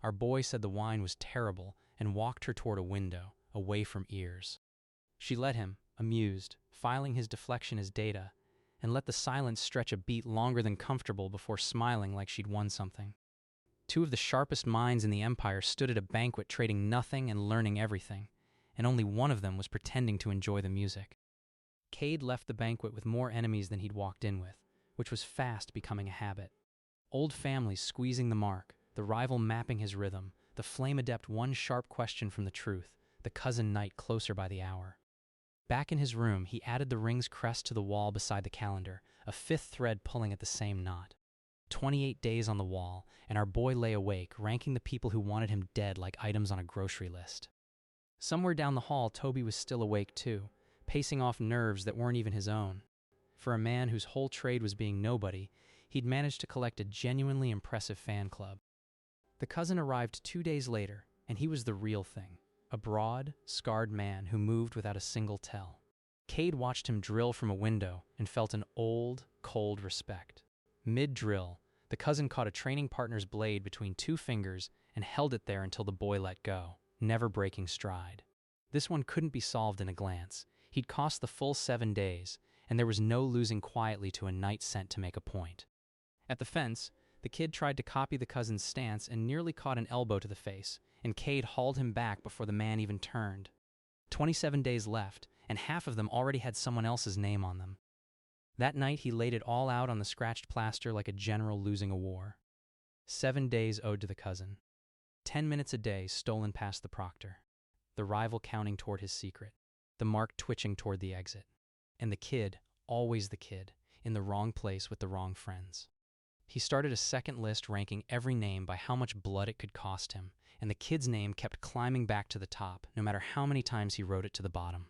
Our boy said the wine was terrible and walked her toward a window, away from ears. She let him, amused, filing his deflection as data, and let the silence stretch a beat longer than comfortable before smiling like she'd won something. 2 of the sharpest minds in the Empire stood at a banquet trading nothing and learning everything, and only one of them was pretending to enjoy the music. Cade left the banquet with more enemies than he'd walked in with, which was fast becoming a habit. Old families squeezing the Mark, the rival mapping his rhythm, the Flame Adept one sharp question from the truth, the cousin knight closer by the hour. Back in his room, he added the ring's crest to the wall beside the calendar, a 5th thread pulling at the same knot. 28 days on the wall, and our boy lay awake, ranking the people who wanted him dead like items on a grocery list. Somewhere down the hall, Toby was still awake too, pacing off nerves that weren't even his own. For a man whose whole trade was being nobody, he'd managed to collect a genuinely impressive fan club. The cousin arrived 2 days later, and he was the real thing. A broad, scarred man who moved without a single tell. Cade watched him drill from a window and felt an old, cold respect. Mid-drill, the cousin caught a training partner's blade between 2 fingers and held it there until the boy let go, never breaking stride. This one couldn't be solved in a glance. He'd cost the full 7 days, and there was no losing quietly to a knight sent to make a point. At the fence, the kid tried to copy the cousin's stance and nearly caught an elbow to the face, and Cade hauled him back before the man even turned. 27 days left, and half of them already had someone else's name on them. That night he laid it all out on the scratched plaster like a general losing a war. 7 days owed to the cousin. 10 minutes a day stolen past the proctor. The rival counting toward his secret. The Mark twitching toward the exit. And the kid, always the kid, in the wrong place with the wrong friends. He started a second list ranking every name by how much blood it could cost him, and the kid's name kept climbing back to the top, no matter how many times he wrote it to the bottom.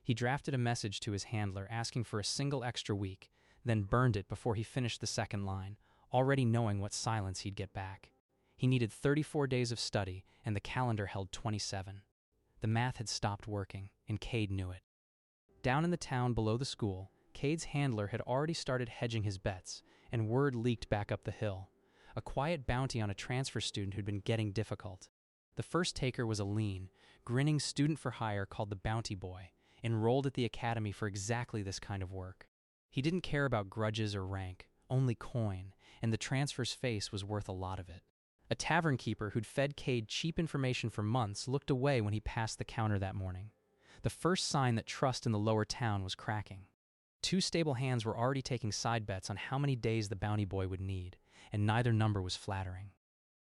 He drafted a message to his handler asking for a single extra week, then burned it before he finished the second line, already knowing what silence he'd get back. He needed 34 days of study, and the calendar held 27. The math had stopped working, and Cade knew it. Down in the town below the school, Cade's handler had already started hedging his bets, and word leaked back up the hill. A quiet bounty on a transfer student who'd been getting difficult. The first taker was a lean, grinning student for hire called the Bounty Boy, enrolled at the academy for exactly this kind of work. He didn't care about grudges or rank, only coin, and the transfer's face was worth a lot of it. A tavern keeper who'd fed Cade cheap information for months looked away when he passed the counter that morning. The first sign that trust in the lower town was cracking. 2 stable hands were already taking side bets on how many days the Bounty Boy would need, and neither number was flattering.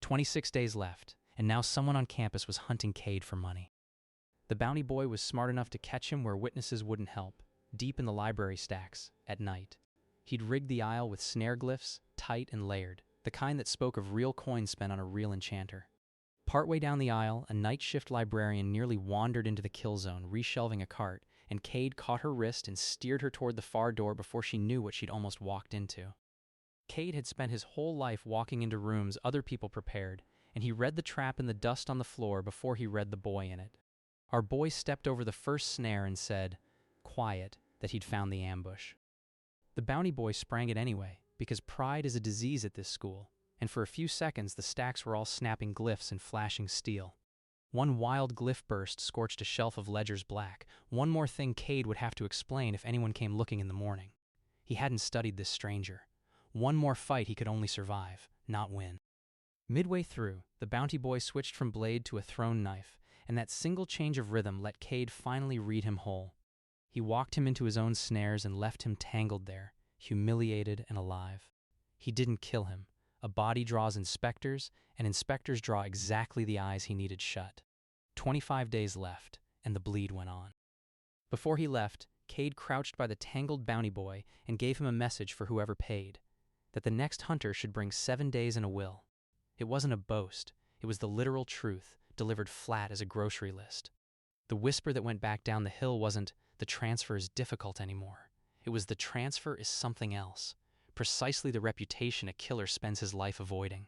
26 days left, and now someone on campus was hunting Cade for money. The Bounty Boy was smart enough to catch him where witnesses wouldn't help, deep in the library stacks, at night. He'd rigged the aisle with snare glyphs, tight and layered, the kind that spoke of real coins spent on a real enchanter. Partway down the aisle, a night shift librarian nearly wandered into the kill zone, reshelving a cart, and Cade caught her wrist and steered her toward the far door before she knew what she'd almost walked into. Cade had spent his whole life walking into rooms other people prepared, and he read the trap in the dust on the floor before he read the boy in it. Our boy stepped over the first snare and said, quiet, that he'd found the ambush. The bounty boy sprang it anyway, because pride is a disease at this school, and for a few seconds the stacks were all snapping glyphs and flashing steel. One wild glyph burst scorched a shelf of ledgers black, one more thing Cade would have to explain if anyone came looking in the morning. He hadn't studied this stranger. One more fight he could only survive, not win. Midway through, the bounty boy switched from blade to a thrown knife, and that single change of rhythm let Cade finally read him whole. He walked him into his own snares and left him tangled there, humiliated and alive. He didn't kill him. A body draws inspectors, and inspectors draw exactly the eyes he needed shut. 25 days left, and the bleed went on. Before he left, Cade crouched by the tangled bounty boy and gave him a message for whoever paid, that the next hunter should bring 7 days and a will. It wasn't a boast, it was the literal truth, delivered flat as a grocery list. The whisper that went back down the hill wasn't, the transfer is difficult anymore. It was the transfer is something else, precisely the reputation a killer spends his life avoiding.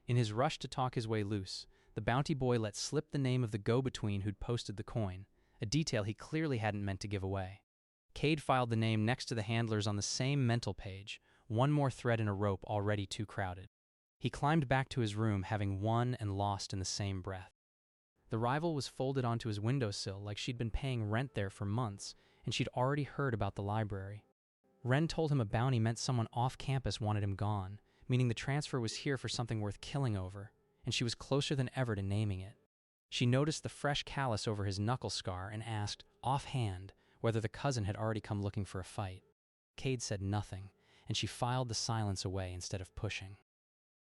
In his rush to talk his way loose, the bounty boy let slip the name of the go-between who'd posted the coin, a detail he clearly hadn't meant to give away. Cade filed the name next to the handlers on the same mental page, one more thread in a rope already too crowded. He climbed back to his room, having won and lost in the same breath. The rival was folded onto his windowsill like she'd been paying rent there for months, and she'd already heard about the library. Ren told him a bounty meant someone off campus wanted him gone, meaning the transfer was here for something worth killing over, and she was closer than ever to naming it. She noticed the fresh callus over his knuckle scar and asked, offhand, whether the cousin had already come looking for a fight. Cade said nothing, and she filed the silence away instead of pushing.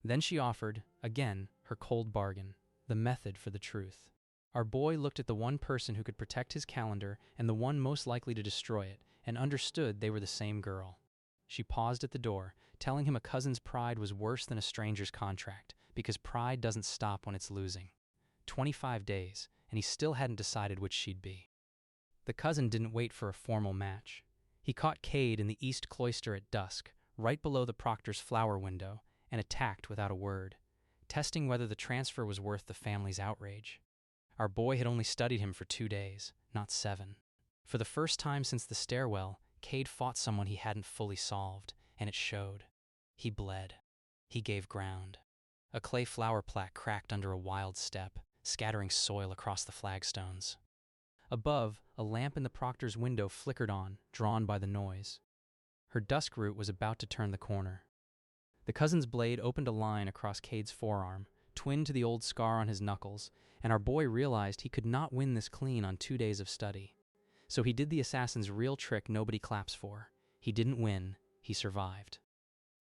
Then she offered, again, her cold bargain, the method for the truth. Our boy looked at the one person who could protect his calendar and the one most likely to destroy it, and understood they were the same girl. She paused at the door, telling him a cousin's pride was worse than a stranger's contract, because pride doesn't stop when it's losing. 25 days, and he still hadn't decided which she'd be. The cousin didn't wait for a formal match. He caught Cade in the east cloister at dusk, right below the proctor's flower window, and attacked without a word, testing whether the transfer was worth the family's outrage. Our boy had only studied him for 2 days, not 7. For the first time since the stairwell, Cade fought someone he hadn't fully solved, and it showed. He bled. He gave ground. A clay flower plaque cracked under a wild step, scattering soil across the flagstones. Above, a lamp in the proctor's window flickered on, drawn by the noise. Her dusk root was about to turn the corner. The cousin's blade opened a line across Cade's forearm, twinned to the old scar on his knuckles, and our boy realized he could not win this clean on 2 days of study. So he did the assassin's real trick nobody claps for. He didn't win, he survived.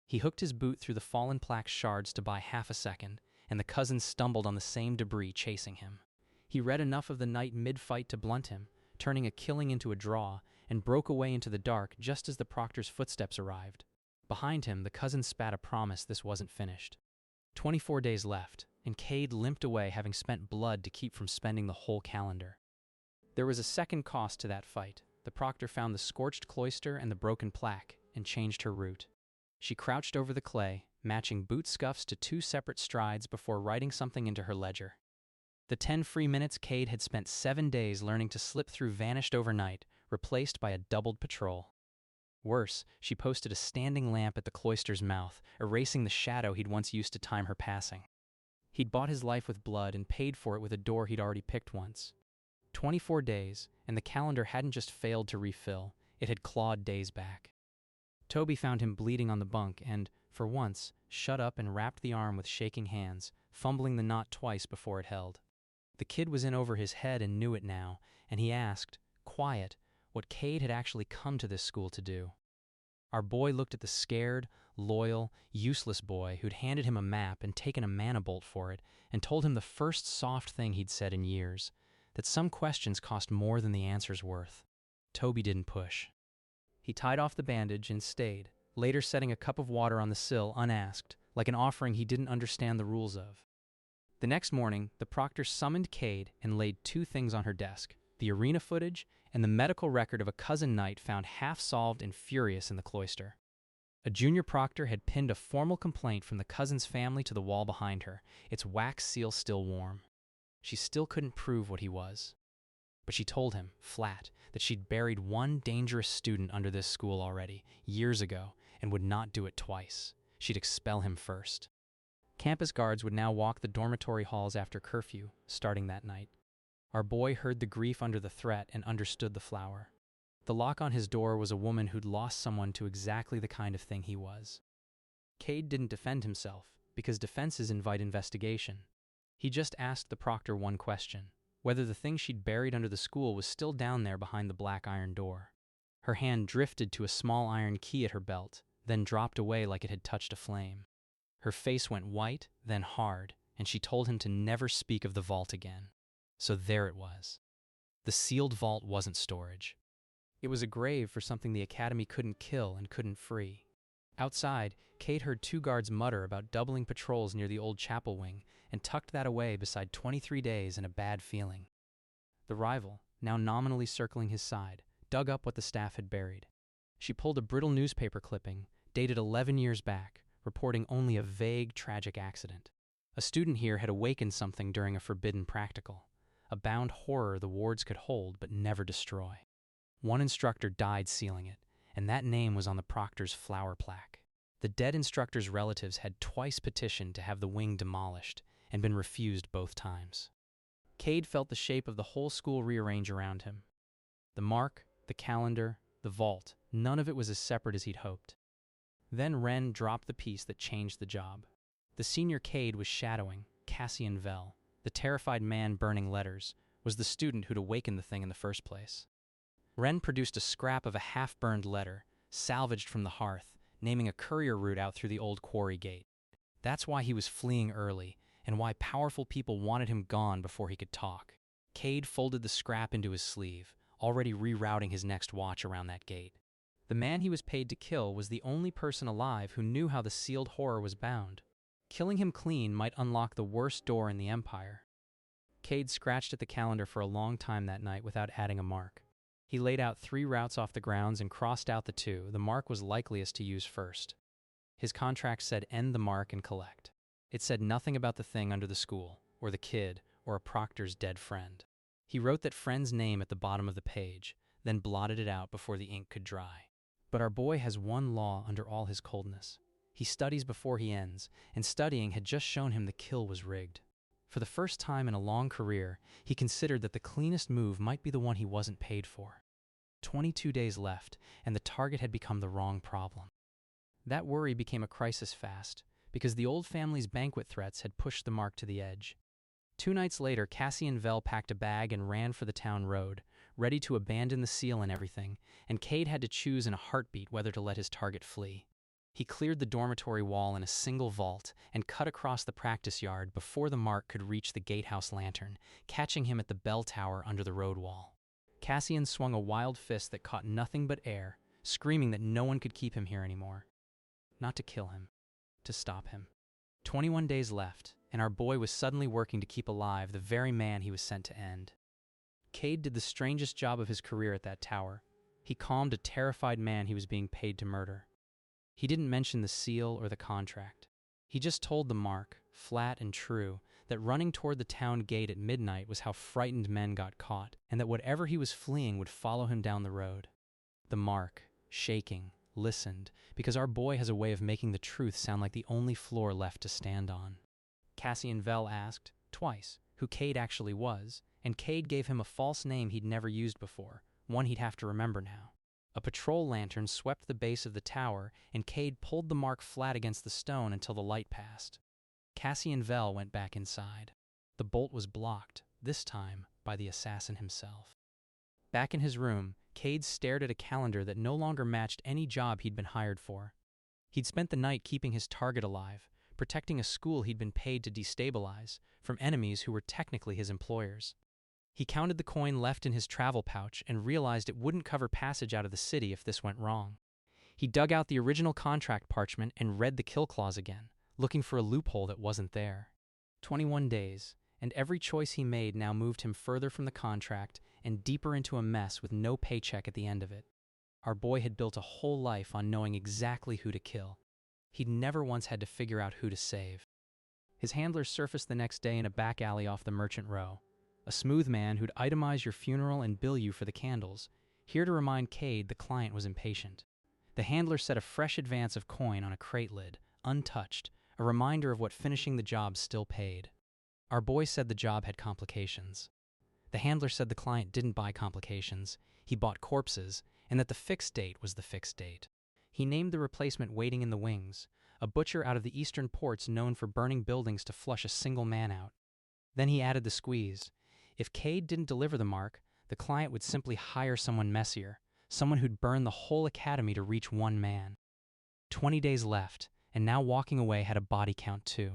He hooked his boot through the fallen plaque's shards to buy half a second, and the cousin stumbled on the same debris chasing him. He read enough of the night mid-fight to blunt him, turning a killing into a draw, and broke away into the dark just as the proctor's footsteps arrived. Behind him, the cousin spat a promise this wasn't finished. 24 days left, and Cade limped away, having spent blood to keep from spending the whole calendar. There was a second cost to that fight. The proctor found the scorched cloister and the broken plaque, and changed her route. She crouched over the clay, matching boot scuffs to 2 separate strides before writing something into her ledger. The 10 free minutes Cade had spent 7 days learning to slip through vanished overnight, replaced by a doubled patrol. Worse, she posted a standing lamp at the cloister's mouth, erasing the shadow he'd once used to time her passing. He'd bought his life with blood and paid for it with a door he'd already picked once. 24 days, and the calendar hadn't just failed to refill, it had clawed days back. Toby found him bleeding on the bunk and, for once, shut up and wrapped the arm with shaking hands, fumbling the knot twice before it held. The kid was in over his head and knew it now, and he asked, quiet, what Cade had actually come to this school to do. Our boy looked at the scared, loyal, useless boy who'd handed him a map and taken a mana bolt for it, and told him the first soft thing he'd said in years, that some questions cost more than the answer's worth. Toby didn't push. He tied off the bandage and stayed, later setting a cup of water on the sill unasked, like an offering he didn't understand the rules of. The next morning, the proctor summoned Cade and laid two things on her desk: the arena footage and the medical record of a cousin knight found half-solved and furious in the cloister. A junior proctor had pinned a formal complaint from the cousin's family to the wall behind her, its wax seal still warm. She still couldn't prove what he was. But she told him, flat, that she'd buried one dangerous student under this school already, years ago, and would not do it twice. She'd expel him first. Campus guards would now walk the dormitory halls after curfew, starting that night. Our boy heard the grief under the threat and understood the flower. The lock on his door was a woman who'd lost someone to exactly the kind of thing he was. Cade didn't defend himself, because defenses invite investigation. He just asked the proctor one question: whether the thing she'd buried under the school was still down there behind the black iron door. Her hand drifted to a small iron key at her belt, then dropped away like it had touched a flame. Her face went white, then hard, and she told him to never speak of the vault again. So there it was. The sealed vault wasn't storage. It was a grave for something the Academy couldn't kill and couldn't free. Outside, Cade heard two guards mutter about doubling patrols near the old chapel wing and tucked that away beside 23 days and a bad feeling. The rival, now nominally circling his side, dug up what the staff had buried. She pulled a brittle newspaper clipping, dated 11 years back, reporting only a vague, tragic accident. A student here had awakened something during a forbidden practical, a bound horror the wards could hold but never destroy. One instructor died sealing it, and that name was on the proctor's flower plaque. The dead instructor's relatives had twice petitioned to have the wing demolished and been refused both times. Cade felt the shape of the whole school rearrange around him. The mark, the calendar, the vault, none of it was as separate as he'd hoped. Then Ren dropped the piece that changed the job. The senior Cade was shadowing, Cassian Vell, the terrified man burning letters, was the student who'd awakened the thing in the first place. Ren produced a scrap of a half-burned letter, salvaged from the hearth, naming a courier route out through the old quarry gate. That's why he was fleeing early, and why powerful people wanted him gone before he could talk. Cade folded the scrap into his sleeve, already rerouting his next watch around that gate. The man he was paid to kill was the only person alive who knew how the sealed horror was bound. Killing him clean might unlock the worst door in the Empire. Cade scratched at the calendar for a long time that night without adding a mark. He laid out 3 routes off the grounds and crossed out the 2 the mark was likeliest to use first. His contract said end the mark and collect. It said nothing about the thing under the school, or the kid, or a proctor's dead friend. He wrote that friend's name at the bottom of the page, then blotted it out before the ink could dry. But our boy has one law under all his coldness. He studies before he ends, and studying had just shown him the kill was rigged. For the first time in a long career, he considered that the cleanest move might be the one he wasn't paid for. 22 days left, and the target had become the wrong problem. That worry became a crisis fast, because the old family's banquet threats had pushed the mark to the edge. 2 nights later, Cassian Vell packed a bag and ran for the town road, ready to abandon the seal and everything, and Cade had to choose in a heartbeat whether to let his target flee. He cleared the dormitory wall in a single vault and cut across the practice yard before the mark could reach the gatehouse lantern, catching him at the bell tower under the road wall. Cassian swung a wild fist that caught nothing but air, screaming that no one could keep him here anymore. Not to kill him, to stop him. 21 days left, and our boy was suddenly working to keep alive the very man he was sent to end. Cade did the strangest job of his career at that tower. He calmed a terrified man he was being paid to murder. He didn't mention the seal or the contract. He just told the mark, flat and true, that running toward the town gate at midnight was how frightened men got caught, and that whatever he was fleeing would follow him down the road. The mark, shaking, listened, because our boy has a way of making the truth sound like the only floor left to stand on. Cassian Vell asked, twice, who Cade actually was, and Cade gave him a false name he'd never used before, one he'd have to remember now. A patrol lantern swept the base of the tower, and Cade pulled the mark flat against the stone until the light passed. Cassian Vell went back inside. The bolt was blocked, this time by the assassin himself. Back in his room, Cade stared at a calendar that no longer matched any job he'd been hired for. He'd spent the night keeping his target alive, protecting a school he'd been paid to destabilize from enemies who were technically his employers. He counted the coin left in his travel pouch and realized it wouldn't cover passage out of the city if this went wrong. He dug out the original contract parchment and read the kill clause again, looking for a loophole that wasn't there. 21 days, and every choice he made now moved him further from the contract and deeper into a mess with no paycheck at the end of it. Our boy had built a whole life on knowing exactly who to kill. He'd never once had to figure out who to save. His handler surfaced the next day in a back alley off the Merchant Row. A smooth man who'd itemize your funeral and bill you for the candles, here to remind Cade the client was impatient. The handler set a fresh advance of coin on a crate lid, untouched, a reminder of what finishing the job still paid. Our boy said the job had complications. The handler said the client didn't buy complications, he bought corpses, and that the fixed date was the fixed date. He named the replacement waiting in the wings, a butcher out of the eastern ports known for burning buildings to flush a single man out. Then he added the squeeze. If Cade didn't deliver the mark, the client would simply hire someone messier, someone who'd burn the whole academy to reach one man. 20 days left, and now walking away had a body count too.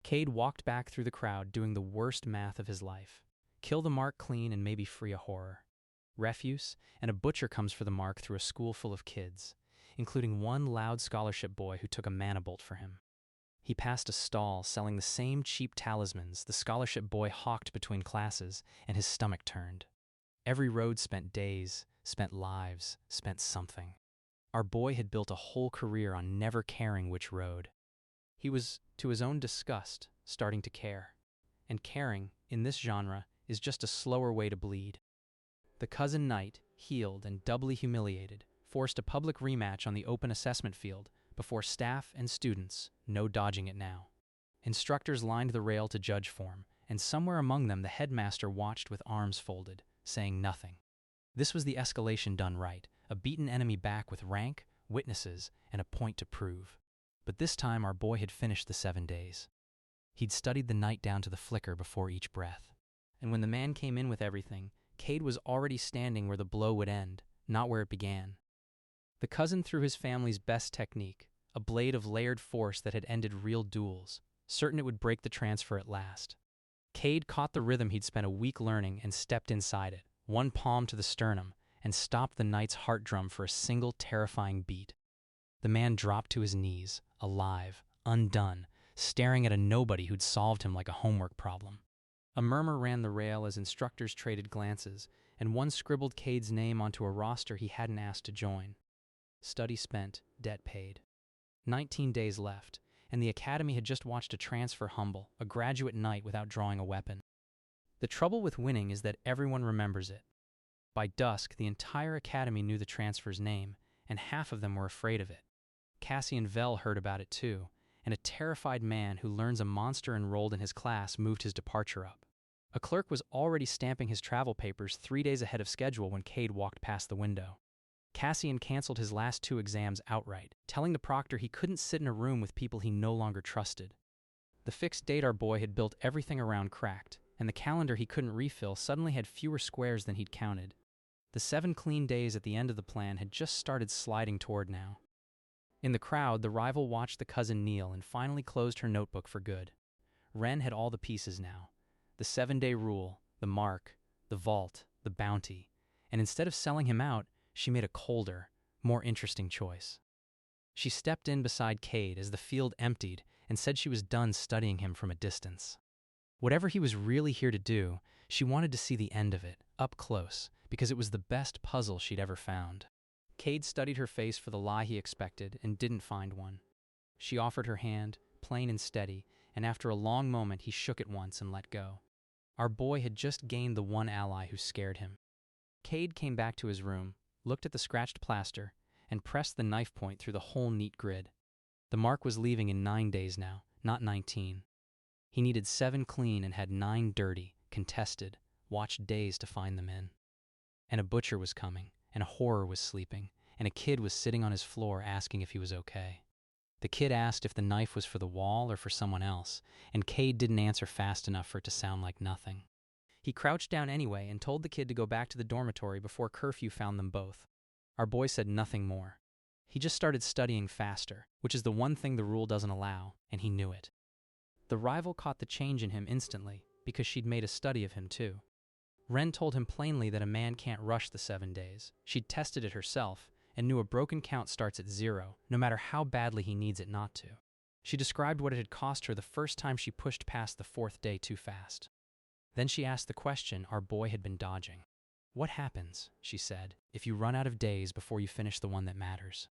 Cade walked back through the crowd doing the worst math of his life. Kill the mark clean and maybe free a horror. Refuse, and a butcher comes for the mark through a school full of kids, including one loud scholarship boy who took a mana bolt for him. He passed a stall selling the same cheap talismans the scholarship boy hawked between classes, and his stomach turned. Every road spent days, spent lives, spent something. Our boy had built a whole career on never caring which road. He was, to his own disgust, starting to care. And caring, in this genre, is just a slower way to bleed. The cousin knight, healed and doubly humiliated, forced a public rematch on the open assessment field before staff and students, no dodging it now. Instructors lined the rail to judge form, and somewhere among them the headmaster watched with arms folded, saying nothing. This was the escalation done right, a beaten enemy back with rank, witnesses, and a point to prove. But this time our boy had finished the 7 days. He'd studied the night down to the flicker before each breath. And when the man came in with everything, Cade was already standing where the blow would end, not where it began. The cousin threw his family's best technique, a blade of layered force that had ended real duels, certain it would break the transfer at last. Cade caught the rhythm he'd spent a week learning and stepped inside it, one palm to the sternum, and stopped the knight's heart drum for a single terrifying beat. The man dropped to his knees, alive, undone, staring at a nobody who'd solved him like a homework problem. A murmur ran the rail as instructors traded glances, and one scribbled Cade's name onto a roster he hadn't asked to join. Study spent, debt paid. 19 days left, and the academy had just watched a transfer humble, a graduate knight without drawing a weapon. The trouble with winning is that everyone remembers it. By dusk, the entire academy knew the transfer's name, and half of them were afraid of it. Cassian Vell heard about it too, and a terrified man who learns a monster enrolled in his class moved his departure up. A clerk was already stamping his travel papers 3 days ahead of schedule when Cade walked past the window. Cassian canceled his last 2 exams outright, telling the proctor he couldn't sit in a room with people he no longer trusted. The fixed date our boy had built everything around cracked, and the calendar he couldn't refill suddenly had fewer squares than he'd counted. The 7 clean days at the end of the plan had just started sliding toward now. In the crowd, the rival watched the cousin kneel and finally closed her notebook for good. Ren had all the pieces now. The 7-day rule, the mark, the vault, the bounty, and instead of selling him out, she made a colder, more interesting choice. She stepped in beside Cade as the field emptied and said she was done studying him from a distance. Whatever he was really here to do, she wanted to see the end of it, up close, because it was the best puzzle she'd ever found. Cade studied her face for the lie he expected and didn't find one. She offered her hand, plain and steady, and after a long moment he shook it once and let go. Our boy had just gained the one ally who scared him. Cade came back to his room, looked at the scratched plaster, and pressed the knife point through the whole neat grid. The mark was leaving in 9 days now, not 19. He needed 7 clean and had 9 dirty, contested, watched days to find them in. And a butcher was coming, and a horror was sleeping, and a kid was sitting on his floor asking if he was okay. The kid asked if the knife was for the wall or for someone else, and Cade didn't answer fast enough for it to sound like nothing. He crouched down anyway and told the kid to go back to the dormitory before curfew found them both. Our boy said nothing more. He just started studying faster, which is the one thing the rule doesn't allow, and he knew it. The rival caught the change in him instantly, because she'd made a study of him too. Ren told him plainly that a man can't rush the 7 days. She'd tested it herself and knew a broken count starts at 0, no matter how badly he needs it not to. She described what it had cost her the first time she pushed past the 4th day too fast. Then she asked the question our boy had been dodging. "What happens," she said, "if you run out of days before you finish the one that matters?"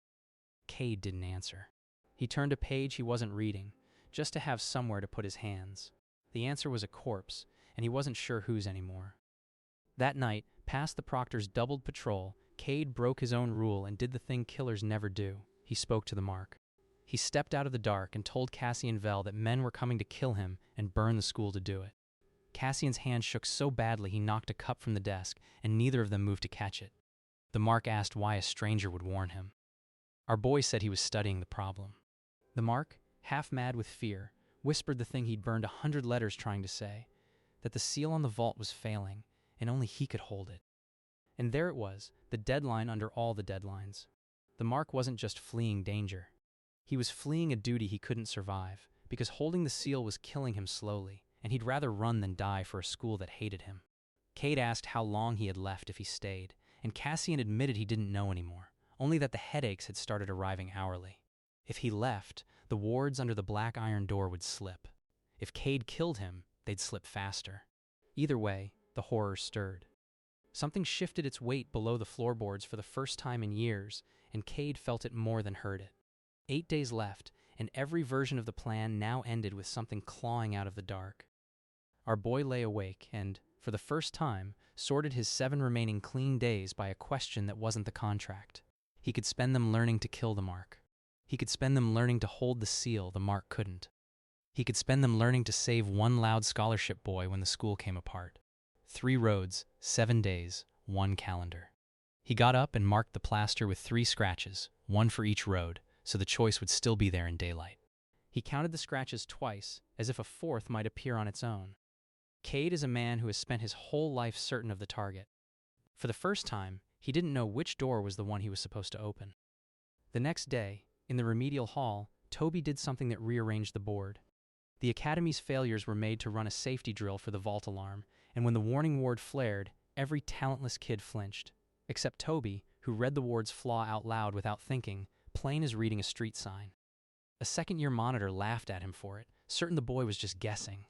Cade didn't answer. He turned a page he wasn't reading, just to have somewhere to put his hands. The answer was a corpse, and he wasn't sure whose anymore. That night, past the proctor's doubled patrol, Cade broke his own rule and did the thing killers never do. He spoke to the mark. He stepped out of the dark and told Cassian Vel that men were coming to kill him and burn the school to do it. Cassian's hand shook so badly he knocked a cup from the desk, and neither of them moved to catch it. The mark asked why a stranger would warn him. Our boy said he was studying the problem. The mark, half mad with fear, whispered the thing he'd burned 100 letters trying to say, that the seal on the vault was failing, and only he could hold it. And there it was, the deadline under all the deadlines. The mark wasn't just fleeing danger. He was fleeing a duty he couldn't survive, because holding the seal was killing him slowly, and he'd rather run than die for a school that hated him. Cade asked how long he had left if he stayed, and Cassian admitted he didn't know anymore, only that the headaches had started arriving hourly. If he left, the wards under the black iron door would slip. If Cade killed him, they'd slip faster. Either way, the horror stirred. Something shifted its weight below the floorboards for the first time in years, and Cade felt it more than heard it. 8 days left, and every version of the plan now ended with something clawing out of the dark. Our boy lay awake and, for the first time, sorted his 7 remaining clean days by a question that wasn't the contract. He could spend them learning to kill the mark. He could spend them learning to hold the seal the mark couldn't. He could spend them learning to save one loud scholarship boy when the school came apart. 3 roads, 7 days, 1 calendar. He got up and marked the plaster with 3 scratches, 1 for each road, so the choice would still be there in daylight. He counted the scratches twice, as if a 4th might appear on its own. Cade is a man who has spent his whole life certain of the target. For the first time, he didn't know which door was the one he was supposed to open. The next day, in the remedial hall, Toby did something that rearranged the board. The academy's failures were made to run a safety drill for the vault alarm, and when the warning ward flared, every talentless kid flinched. Except Toby, who read the ward's flaw out loud without thinking, plain as reading a street sign. A second-year monitor laughed at him for it, certain the boy was just guessing.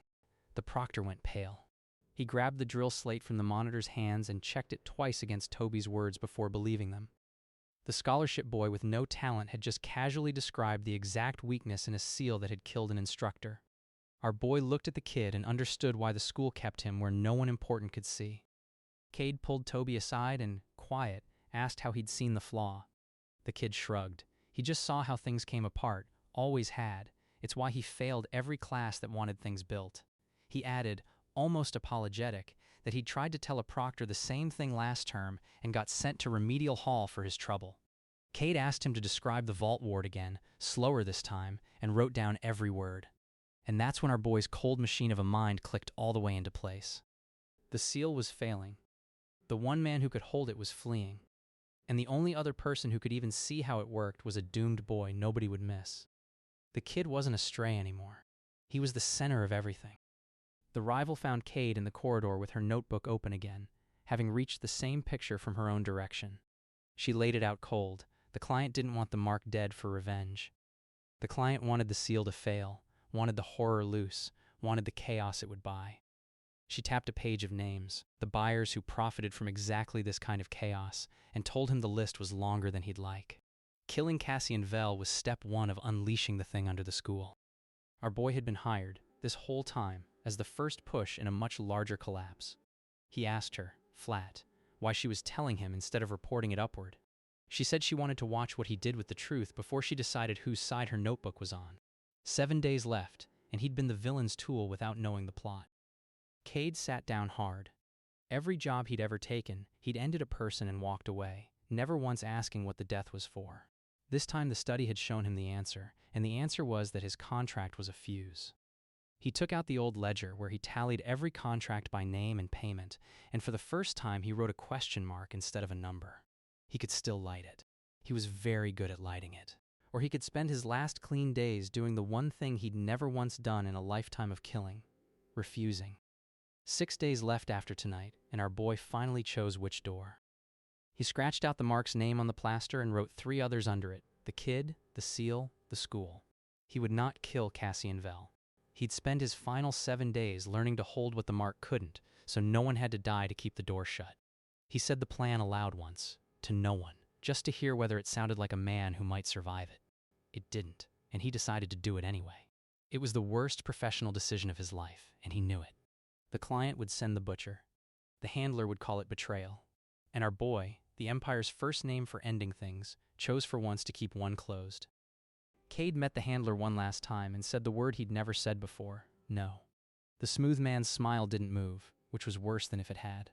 The proctor went pale. He grabbed the drill slate from the monitor's hands and checked it twice against Toby's words before believing them. The scholarship boy with no talent had just casually described the exact weakness in a seal that had killed an instructor. Our boy looked at the kid and understood why the school kept him where no one important could see. Cade pulled Toby aside and, quiet, asked how he'd seen the flaw. The kid shrugged. He just saw how things came apart, always had. It's why he failed every class that wanted things built. He added, almost apologetic, that he'd tried to tell a proctor the same thing last term and got sent to remedial hall for his trouble. Cade asked him to describe the vault ward again, slower this time, and wrote down every word. And that's when our boy's cold machine of a mind clicked all the way into place. The seal was failing. The one man who could hold it was fleeing. And the only other person who could even see how it worked was a doomed boy nobody would miss. The kid wasn't a stray anymore. He was the center of everything. The rival found Cade in the corridor with her notebook open again, having reached the same picture from her own direction. She laid it out cold. The client didn't want the mark dead for revenge. The client wanted the seal to fail, wanted the horror loose, wanted the chaos it would buy. She tapped a page of names, the buyers who profited from exactly this kind of chaos, and told him the list was longer than he'd like. Killing Cassian Vel was step 1 of unleashing the thing under the school. Our boy had been hired, this whole time, as the first push in a much larger collapse. He asked her, flat, why she was telling him instead of reporting it upward. She said she wanted to watch what he did with the truth before she decided whose side her notebook was on. 7 days left, and he'd been the villain's tool without knowing the plot. Cade sat down hard. Every job he'd ever taken, he'd ended a person and walked away, never once asking what the death was for. This time the study had shown him the answer, and the answer was that his contract was a fuse. He took out the old ledger where he tallied every contract by name and payment, and for the first time he wrote a question mark instead of a number. He could still light it. He was very good at lighting it. Or he could spend his last clean days doing the one thing he'd never once done in a lifetime of killing, refusing. 6 days left after tonight, and our boy finally chose which door. He scratched out the mark's name on the plaster and wrote 3 others under it: the kid, the seal, the school. He would not kill Cassian Vel. He'd spend his final 7 days learning to hold what the mark couldn't, so no one had to die to keep the door shut. He said the plan aloud once, to no one, just to hear whether it sounded like a man who might survive it. It didn't, and he decided to do it anyway. It was the worst professional decision of his life, and he knew it. The client would send the butcher. The handler would call it betrayal. And our boy, the Empire's first name for ending things, chose for once to keep one closed. Cade met the handler one last time and said the word he'd never said before: no. The smooth man's smile didn't move, which was worse than if it had.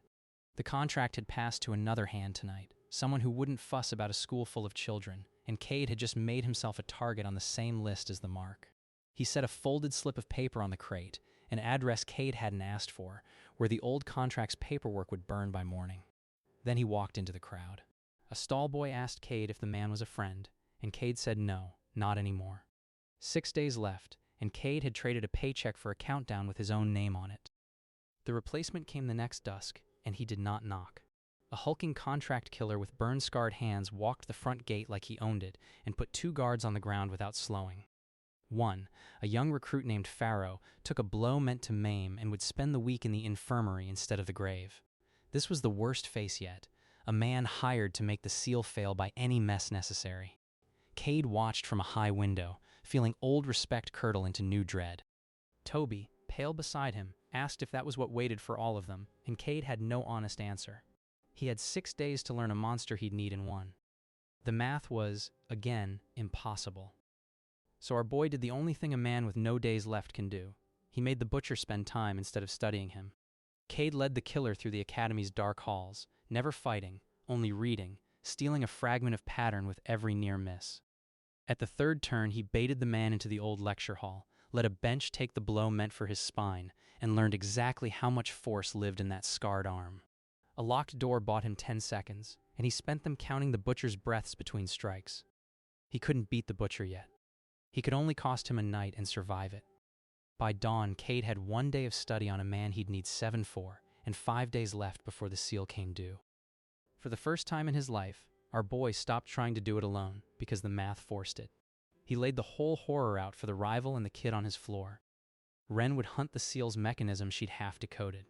The contract had passed to another hand tonight, someone who wouldn't fuss about a school full of children, and Cade had just made himself a target on the same list as the mark. He set a folded slip of paper on the crate, an address Cade hadn't asked for, where the old contract's paperwork would burn by morning. Then he walked into the crowd. A stall boy asked Cade if the man was a friend, and Cade said no, not anymore. 6 days left, and Cade had traded a paycheck for a countdown with his own name on it. The replacement came the next dusk, and he did not knock. A hulking contract killer with burn-scarred hands walked the front gate like he owned it and put 2 guards on the ground without slowing. One, a young recruit named Pharaoh, took a blow meant to maim and would spend the week in the infirmary instead of the grave. This was the worst face yet, a man hired to make the seal fail by any mess necessary. Cade watched from a high window, feeling old respect curdle into new dread. Toby, pale beside him, asked if that was what waited for all of them, and Cade had no honest answer. He had 6 days to learn a monster he'd need in 1. The math was, again, impossible. So our boy did the only thing a man with no days left can do. He made the butcher spend time instead of studying him. Cade led the killer through the academy's dark halls, never fighting, only reading, stealing a fragment of pattern with every near miss. At the 3rd turn, he baited the man into the old lecture hall, let a bench take the blow meant for his spine, and learned exactly how much force lived in that scarred arm. A locked door bought him 10 seconds, and he spent them counting the butcher's breaths between strikes. He couldn't beat the butcher yet. He could only cost him a night and survive it. By dawn, Cade had 1 day of study on a man he'd need 7 for, and 5 days left before the seal came due. For the first time in his life, our boy stopped trying to do it alone because the math forced it. He laid the whole horror out for the rival and the kid on his floor. Ren would hunt the seal's mechanism she'd half decoded.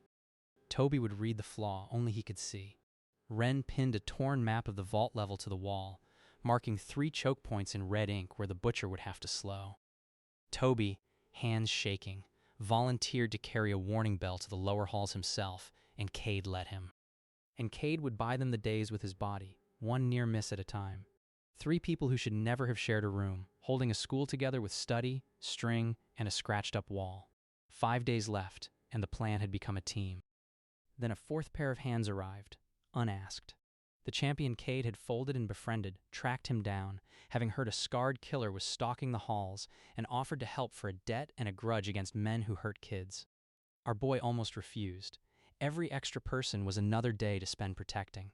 Toby would read the flaw only he could see. Ren pinned a torn map of the vault level to the wall, marking 3 choke points in red ink where the butcher would have to slow. Toby, hands shaking, volunteered to carry a warning bell to the lower halls himself, and Cade let him. And Cade would buy them the days with his body, 1 near miss at a time. 3 people who should never have shared a room, holding a school together with study, string, and a scratched-up wall. 5 days left, and the plan had become a team. Then a 4th pair of hands arrived, unasked. The champion Cade had folded and befriended, tracked him down, having heard a scarred killer was stalking the halls, and offered to help for a debt and a grudge against men who hurt kids. Our boy almost refused. Every extra person was another day to spend protecting.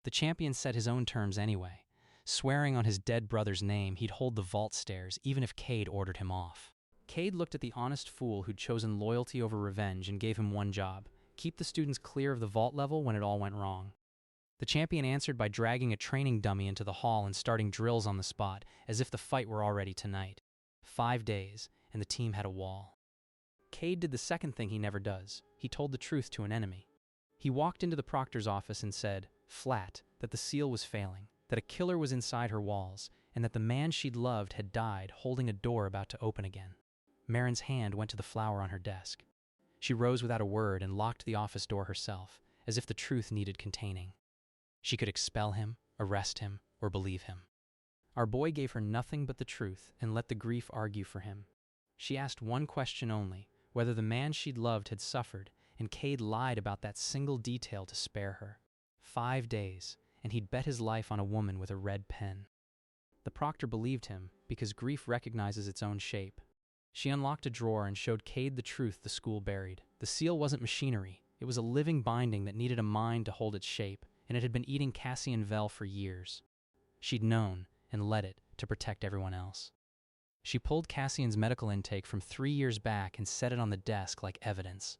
The champion set his own terms anyway. Swearing on his dead brother's name, he'd hold the vault stairs, even if Cade ordered him off. Cade looked at the honest fool who'd chosen loyalty over revenge and gave him one job: keep the students clear of the vault level when it all went wrong. The champion answered by dragging a training dummy into the hall and starting drills on the spot, as if the fight were already tonight. 5 days, and the team had a wall. Cade did the second thing he never does. He told the truth to an enemy. He walked into the proctor's office and said, flat, that the seal was failing, that a killer was inside her walls, and that the man she'd loved had died holding a door about to open again. Marin's hand went to the flower on her desk. She rose without a word and locked the office door herself, as if the truth needed containing. She could expel him, arrest him, or believe him. Our boy gave her nothing but the truth and let the grief argue for him. She asked one question only, whether the man she'd loved had suffered, and Cade lied about that single detail to spare her. 5 days, and he'd bet his life on a woman with a red pen. The proctor believed him, because grief recognizes its own shape. She unlocked a drawer and showed Cade the truth the school buried. The seal wasn't machinery. It was a living binding that needed a mind to hold its shape, and it had been eating Cassian Vel for years. She'd known, and let it, to protect everyone else. She pulled Cassian's medical intake from 3 years back and set it on the desk like evidence.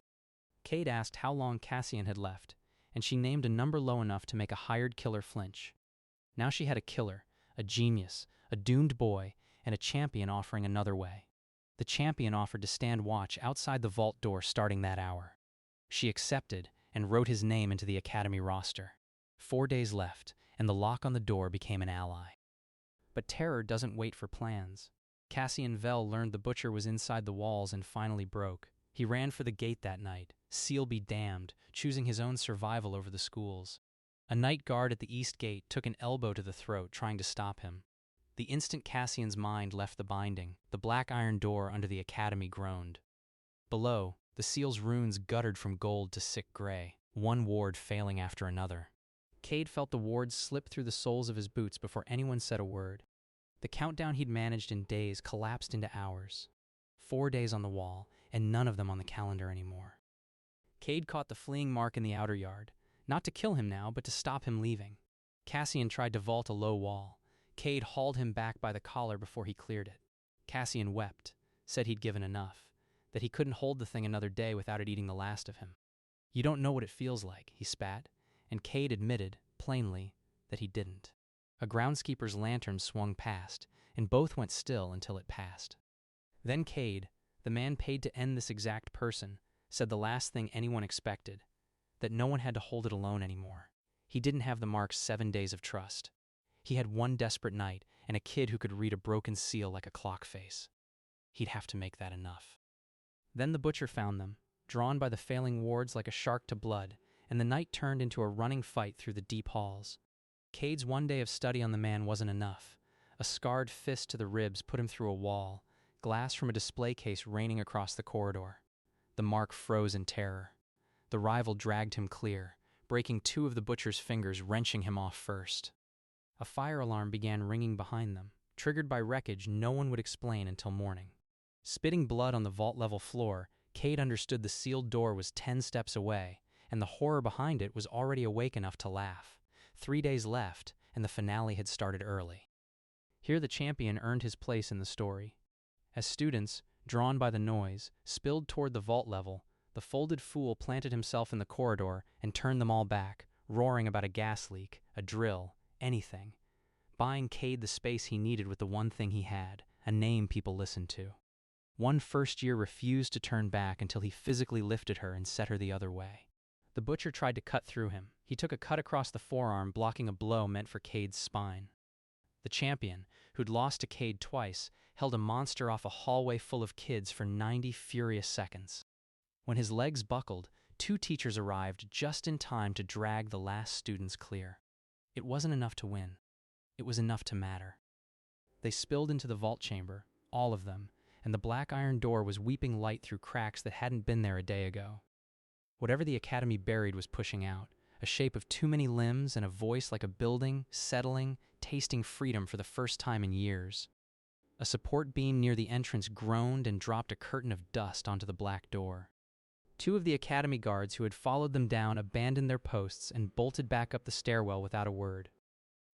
Cade asked how long Cassian had left, and she named a number low enough to make a hired killer flinch. Now she had a killer, a genius, a doomed boy, and a champion offering another way. The champion offered to stand watch outside the vault door starting that hour. She accepted and wrote his name into the academy roster. 4 days left, and the lock on the door became an ally. But terror doesn't wait for plans. Cassian Vel learned the butcher was inside the walls and finally broke. He ran for the gate that night, seal be damned, choosing his own survival over the school's. A night guard at the east gate took an elbow to the throat, trying to stop him. The instant Cassian's mind left the binding, the black iron door under the academy groaned. Below, the seal's runes guttered from gold to sick gray, one ward failing after another. Cade felt the wards slip through the soles of his boots before anyone said a word. The countdown he'd managed in days collapsed into hours. 4 days on the wall, and none of them on the calendar anymore. Cade caught the fleeing mark in the outer yard, not to kill him now, but to stop him leaving. Cassian tried to vault a low wall. Cade hauled him back by the collar before he cleared it. Cassian wept, said he'd given enough, that he couldn't hold the thing another day without it eating the last of him. You don't know what it feels like, he spat, and Cade admitted, plainly, that he didn't. A groundskeeper's lantern swung past, and both went still until it passed. Then Cade, the man paid to end this exact person, said the last thing anyone expected, that no one had to hold it alone anymore. He didn't have the mark's 7 days of trust. He had one desperate night and a kid who could read a broken seal like a clock face. He'd have to make that enough. Then the butcher found them, drawn by the failing wards like a shark to blood, and the night turned into a running fight through the deep halls. Cade's 1 day of study on the man wasn't enough. A scarred fist to the ribs put him through a wall, glass from a display case raining across the corridor. The mark froze in terror. The rival dragged him clear, breaking 2 of the butcher's fingers, wrenching him off first. A fire alarm began ringing behind them, triggered by wreckage no one would explain until morning. Spitting blood on the vault-level floor, Cade understood the sealed door was 10 steps away, and the horror behind it was already awake enough to laugh. 3 days left, and the finale had started early. Here the champion earned his place in the story. As students, drawn by the noise, spilled toward the vault level, the folded fool planted himself in the corridor and turned them all back, roaring about a gas leak, a drill, anything. Buying Cade the space he needed with the one thing he had, a name people listened to. One first year refused to turn back until he physically lifted her and set her the other way. The butcher tried to cut through him. He took a cut across the forearm, blocking a blow meant for Cade's spine. The champion, who'd lost to Cade twice, held a monster off a hallway full of kids for 90 furious seconds. When his legs buckled, 2 teachers arrived just in time to drag the last students clear. It wasn't enough to win. It was enough to matter. They spilled into the vault chamber, all of them, and the black iron door was weeping light through cracks that hadn't been there a day ago. Whatever the academy buried was pushing out, a shape of too many limbs and a voice like a building, settling, tasting freedom for the first time in years. A support beam near the entrance groaned and dropped a curtain of dust onto the black door. 2 of the academy guards who had followed them down abandoned their posts and bolted back up the stairwell without a word.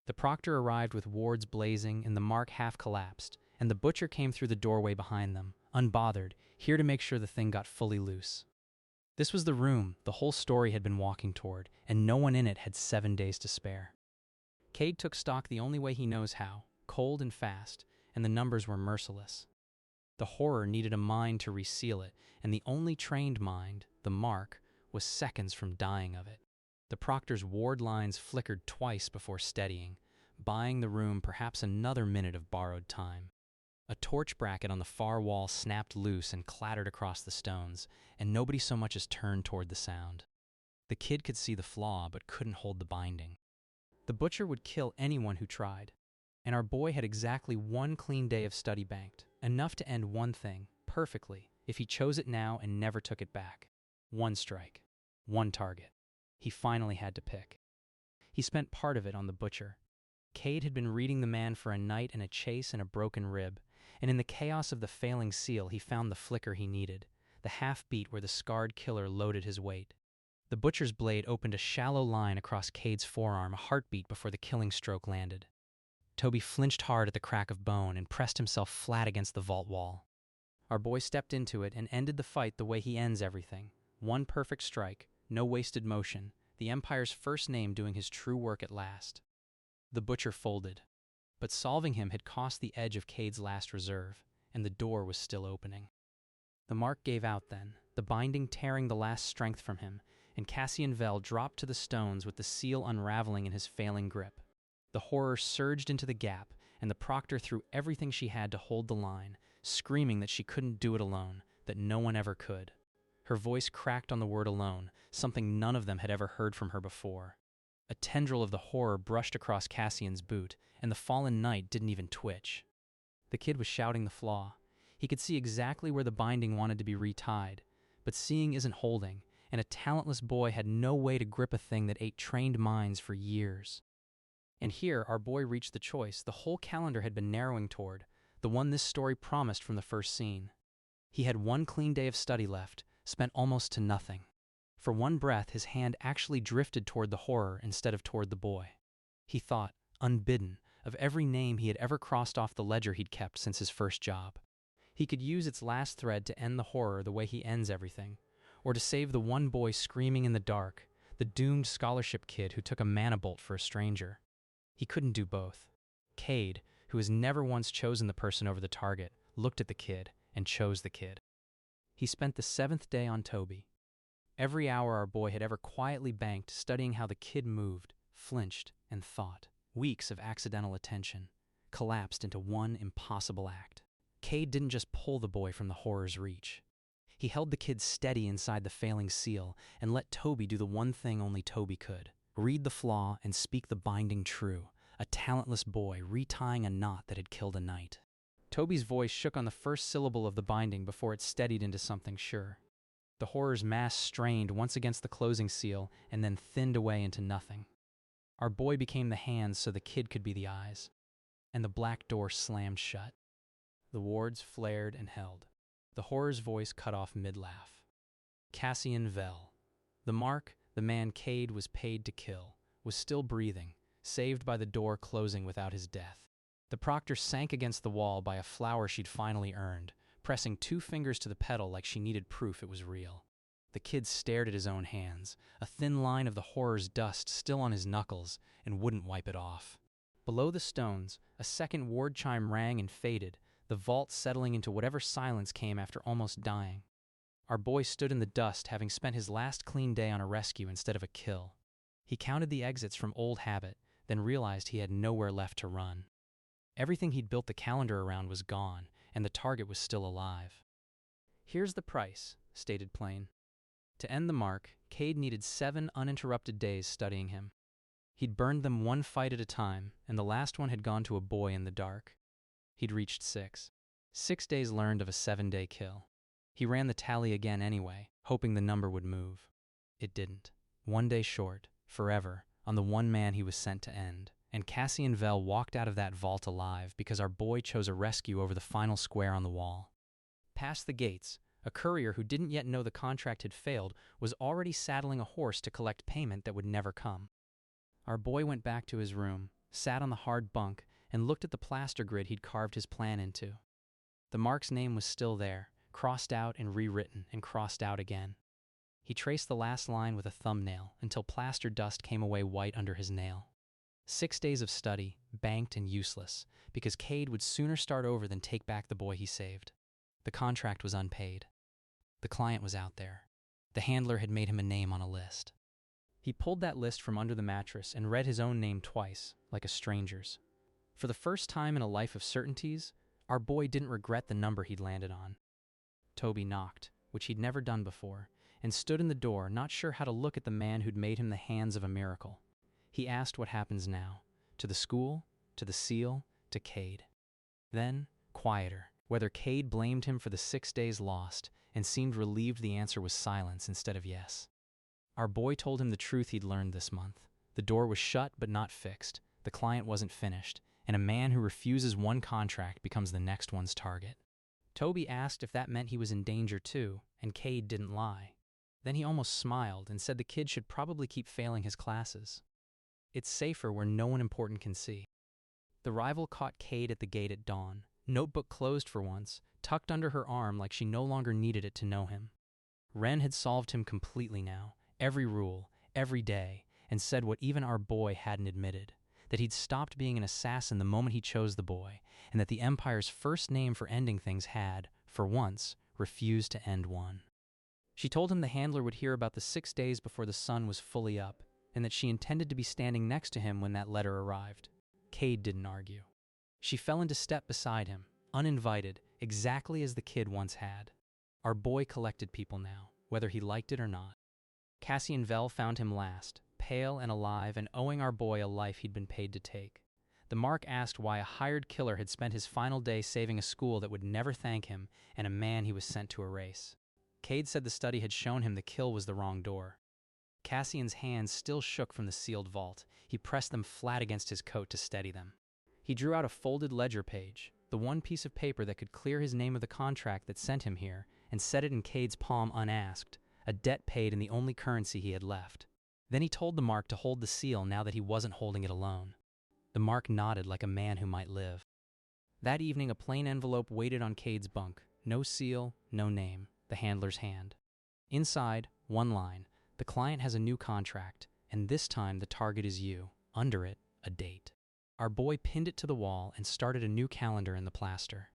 The proctor arrived with wards blazing and the mark half collapsed, and the butcher came through the doorway behind them, unbothered, here to make sure the thing got fully loose. This was the room the whole story had been walking toward, and no one in it had 7 days to spare. Cade took stock the only way he knows how, cold and fast, and the numbers were merciless. The horror needed a mind to reseal it, and the only trained mind, the mark, was seconds from dying of it. The proctor's ward lines flickered twice before steadying, buying the room perhaps another minute of borrowed time. A torch bracket on the far wall snapped loose and clattered across the stones, and nobody so much as turned toward the sound. The kid could see the flaw, but couldn't hold the binding. The butcher would kill anyone who tried, and our boy had exactly 1 clean day of study banked, enough to end one thing, perfectly, if he chose it now and never took it back. 1 strike. 1 target. He finally had to pick. He spent part of it on the butcher. Cade had been reading the man for a night and a chase and a broken rib, and in the chaos of the failing seal he found the flicker he needed, the half-beat where the scarred killer loaded his weight. The butcher's blade opened a shallow line across Cade's forearm, a heartbeat before the killing stroke landed. Toby flinched hard at the crack of bone and pressed himself flat against the vault wall. Our boy stepped into it and ended the fight the way he ends everything, One perfect strike, no wasted motion, the Empire's first name doing his true work at last. The butcher folded. But solving him had cost the edge of Cade's last reserve, and the door was still opening. The mark gave out then, the binding tearing the last strength from him, and Cassian Vel dropped to the stones with the seal unraveling in his failing grip. The horror surged into the gap, and the proctor threw everything she had to hold the line, screaming that she couldn't do it alone, that no one ever could. Her voice cracked on the word alone, something none of them had ever heard from her before. A tendril of the horror brushed across Cassian's boot, and the fallen knight didn't even twitch. The kid was shouting the flaw. He could see exactly where the binding wanted to be retied, but seeing isn't holding, and a talentless boy had no way to grip a thing that ate trained minds for years. And here our boy reached the choice the whole calendar had been narrowing toward, the one this story promised from the first scene. He had one clean day of study left, spent almost to nothing. For one breath, his hand actually drifted toward the horror instead of toward the boy. He thought, unbidden, of every name he had ever crossed off the ledger he'd kept since his first job. He could use its last thread to end the horror the way he ends everything, or to save the one boy screaming in the dark, the doomed scholarship kid who took a mana bolt for a stranger. He couldn't do both. Cade, who has never once chosen the person over the target, looked at the kid and chose the kid. He spent the 7th day on Toby. Every hour our boy had ever quietly banked studying how the kid moved, flinched, and thought. Weeks of accidental attention collapsed into one impossible act. Cade didn't just pull the boy from the horror's reach. He held the kid steady inside the failing seal and let Toby do the one thing only Toby could. Read the flaw and speak the binding true, a talentless boy retying a knot that had killed a knight. Toby's voice shook on the first syllable of the binding before it steadied into something sure. The horror's mass strained once against the closing seal and then thinned away into nothing. Our boy became the hands so the kid could be the eyes, and the black door slammed shut. The wards flared and held. The horror's voice cut off mid-laugh. Cassian Vel. The mark, the man Cade was paid to kill, was still breathing, saved by the door closing without his death. The proctor sank against the wall by a flower she'd finally earned, pressing 2 fingers to the pedal like she needed proof it was real. The kid stared at his own hands, a thin line of the horror's dust still on his knuckles, and wouldn't wipe it off. Below the stones, a second ward chime rang and faded, the vault settling into whatever silence came after almost dying. Our boy stood in the dust, having spent his last clean day on a rescue instead of a kill. He counted the exits from old habit, then realized he had nowhere left to run. Everything he'd built the calendar around was gone, and the target was still alive. "Here's the price," stated Plain. To end the mark, Cade needed 7 uninterrupted days studying him. He'd burned them one fight at a time, and the last one had gone to a boy in the dark. He'd reached 6. 6 days learned of a 7-day kill. He ran the tally again anyway, hoping the number would move. It didn't. 1 day short, forever, on the one man he was sent to end. And Cassian Vel walked out of that vault alive because our boy chose a rescue over the final square on the wall. Past the gates, a courier who didn't yet know the contract had failed was already saddling a horse to collect payment that would never come. Our boy went back to his room, sat on the hard bunk, and looked at the plaster grid he'd carved his plan into. The mark's name was still there, crossed out and rewritten and crossed out again. He traced the last line with a thumbnail until plaster dust came away white under his nail. 6 days of study, banked and useless, because Cade would sooner start over than take back the boy he saved. The contract was unpaid. The client was out there. The handler had made him a name on a list. He pulled that list from under the mattress and read his own name twice, like a stranger's. For the first time in a life of certainties, our boy didn't regret the number he'd landed on. Toby knocked, which he'd never done before, and stood in the door, not sure how to look at the man who'd made him the hands of a miracle. He asked what happens now, to the school, to the seal, to Cade. Then, quieter, whether Cade blamed him for the 6 days lost, and seemed relieved the answer was silence instead of yes. Our boy told him the truth he'd learned this month. The door was shut but not fixed, the client wasn't finished, and a man who refuses one contract becomes the next one's target. Toby asked if that meant he was in danger too, and Cade didn't lie. Then he almost smiled and said the kid should probably keep failing his classes. It's safer where no one important can see. The rival caught Cade at the gate at dawn, notebook closed for once, tucked under her arm like she no longer needed it to know him. Ren had solved him completely now, every rule, every day, and said what even our boy hadn't admitted, that he'd stopped being an assassin the moment he chose the boy, and that the Empire's first name for ending things had, for once, refused to end one. She told him the handler would hear about the 6 days before the sun was fully up, and that she intended to be standing next to him when that letter arrived. Cade didn't argue. She fell into step beside him, uninvited, exactly as the kid once had. Our boy collected people now, whether he liked it or not. Cassian Vel found him last, pale and alive and owing our boy a life he'd been paid to take. The Mark asked why a hired killer had spent his final day saving a school that would never thank him and a man he was sent to erase. Cade said the study had shown him the kill was the wrong door. Cassian's hands still shook from the sealed vault. He pressed them flat against his coat to steady them. He drew out a folded ledger page, the one piece of paper that could clear his name of the contract that sent him here, and set it in Cade's palm unasked, a debt paid in the only currency he had left. Then he told the Mark to hold the seal now that he wasn't holding it alone. The Mark nodded like a man who might live. That evening, a plain envelope waited on Cade's bunk. No seal, no name, the handler's hand. Inside, one line: the client has a new contract, and this time the target is you. Under it, a date. Our boy pinned it to the wall and started a new calendar in the plaster.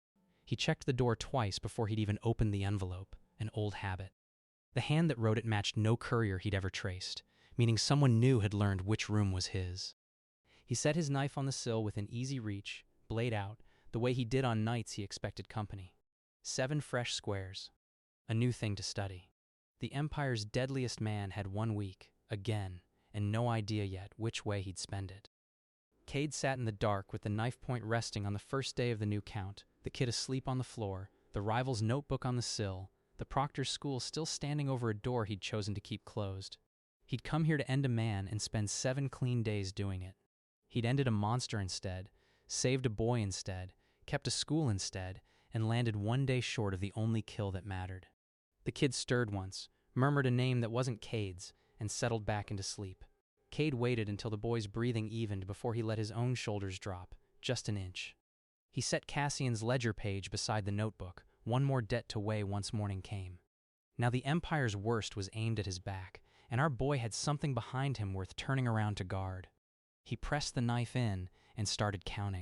He checked the door twice before he'd even opened the envelope, an old habit. The hand that wrote it matched no courier he'd ever traced, meaning someone new had learned which room was his. He set his knife on the sill within easy reach, blade out, the way he did on nights he expected company. 7 fresh squares. A new thing to study. The Empire's deadliest man had 1 week, again, and no idea yet which way he'd spend it. Cade sat in the dark with the knife point resting on the first day of the new count, the kid asleep on the floor, the rival's notebook on the sill, the proctor's school still standing over a door he'd chosen to keep closed. He'd come here to end a man and spend 7 clean days doing it. He'd ended a monster instead, saved a boy instead, kept a school instead, and landed 1 day short of the only kill that mattered. The kid stirred once, murmured a name that wasn't Cade's, and settled back into sleep. Cade waited until the boy's breathing evened before he let his own shoulders drop, just an inch. He set Cassian's ledger page beside the notebook, one more debt to weigh once morning came. Now the Empire's worst was aimed at his back, and our boy had something behind him worth turning around to guard. He pressed the knife in and started counting.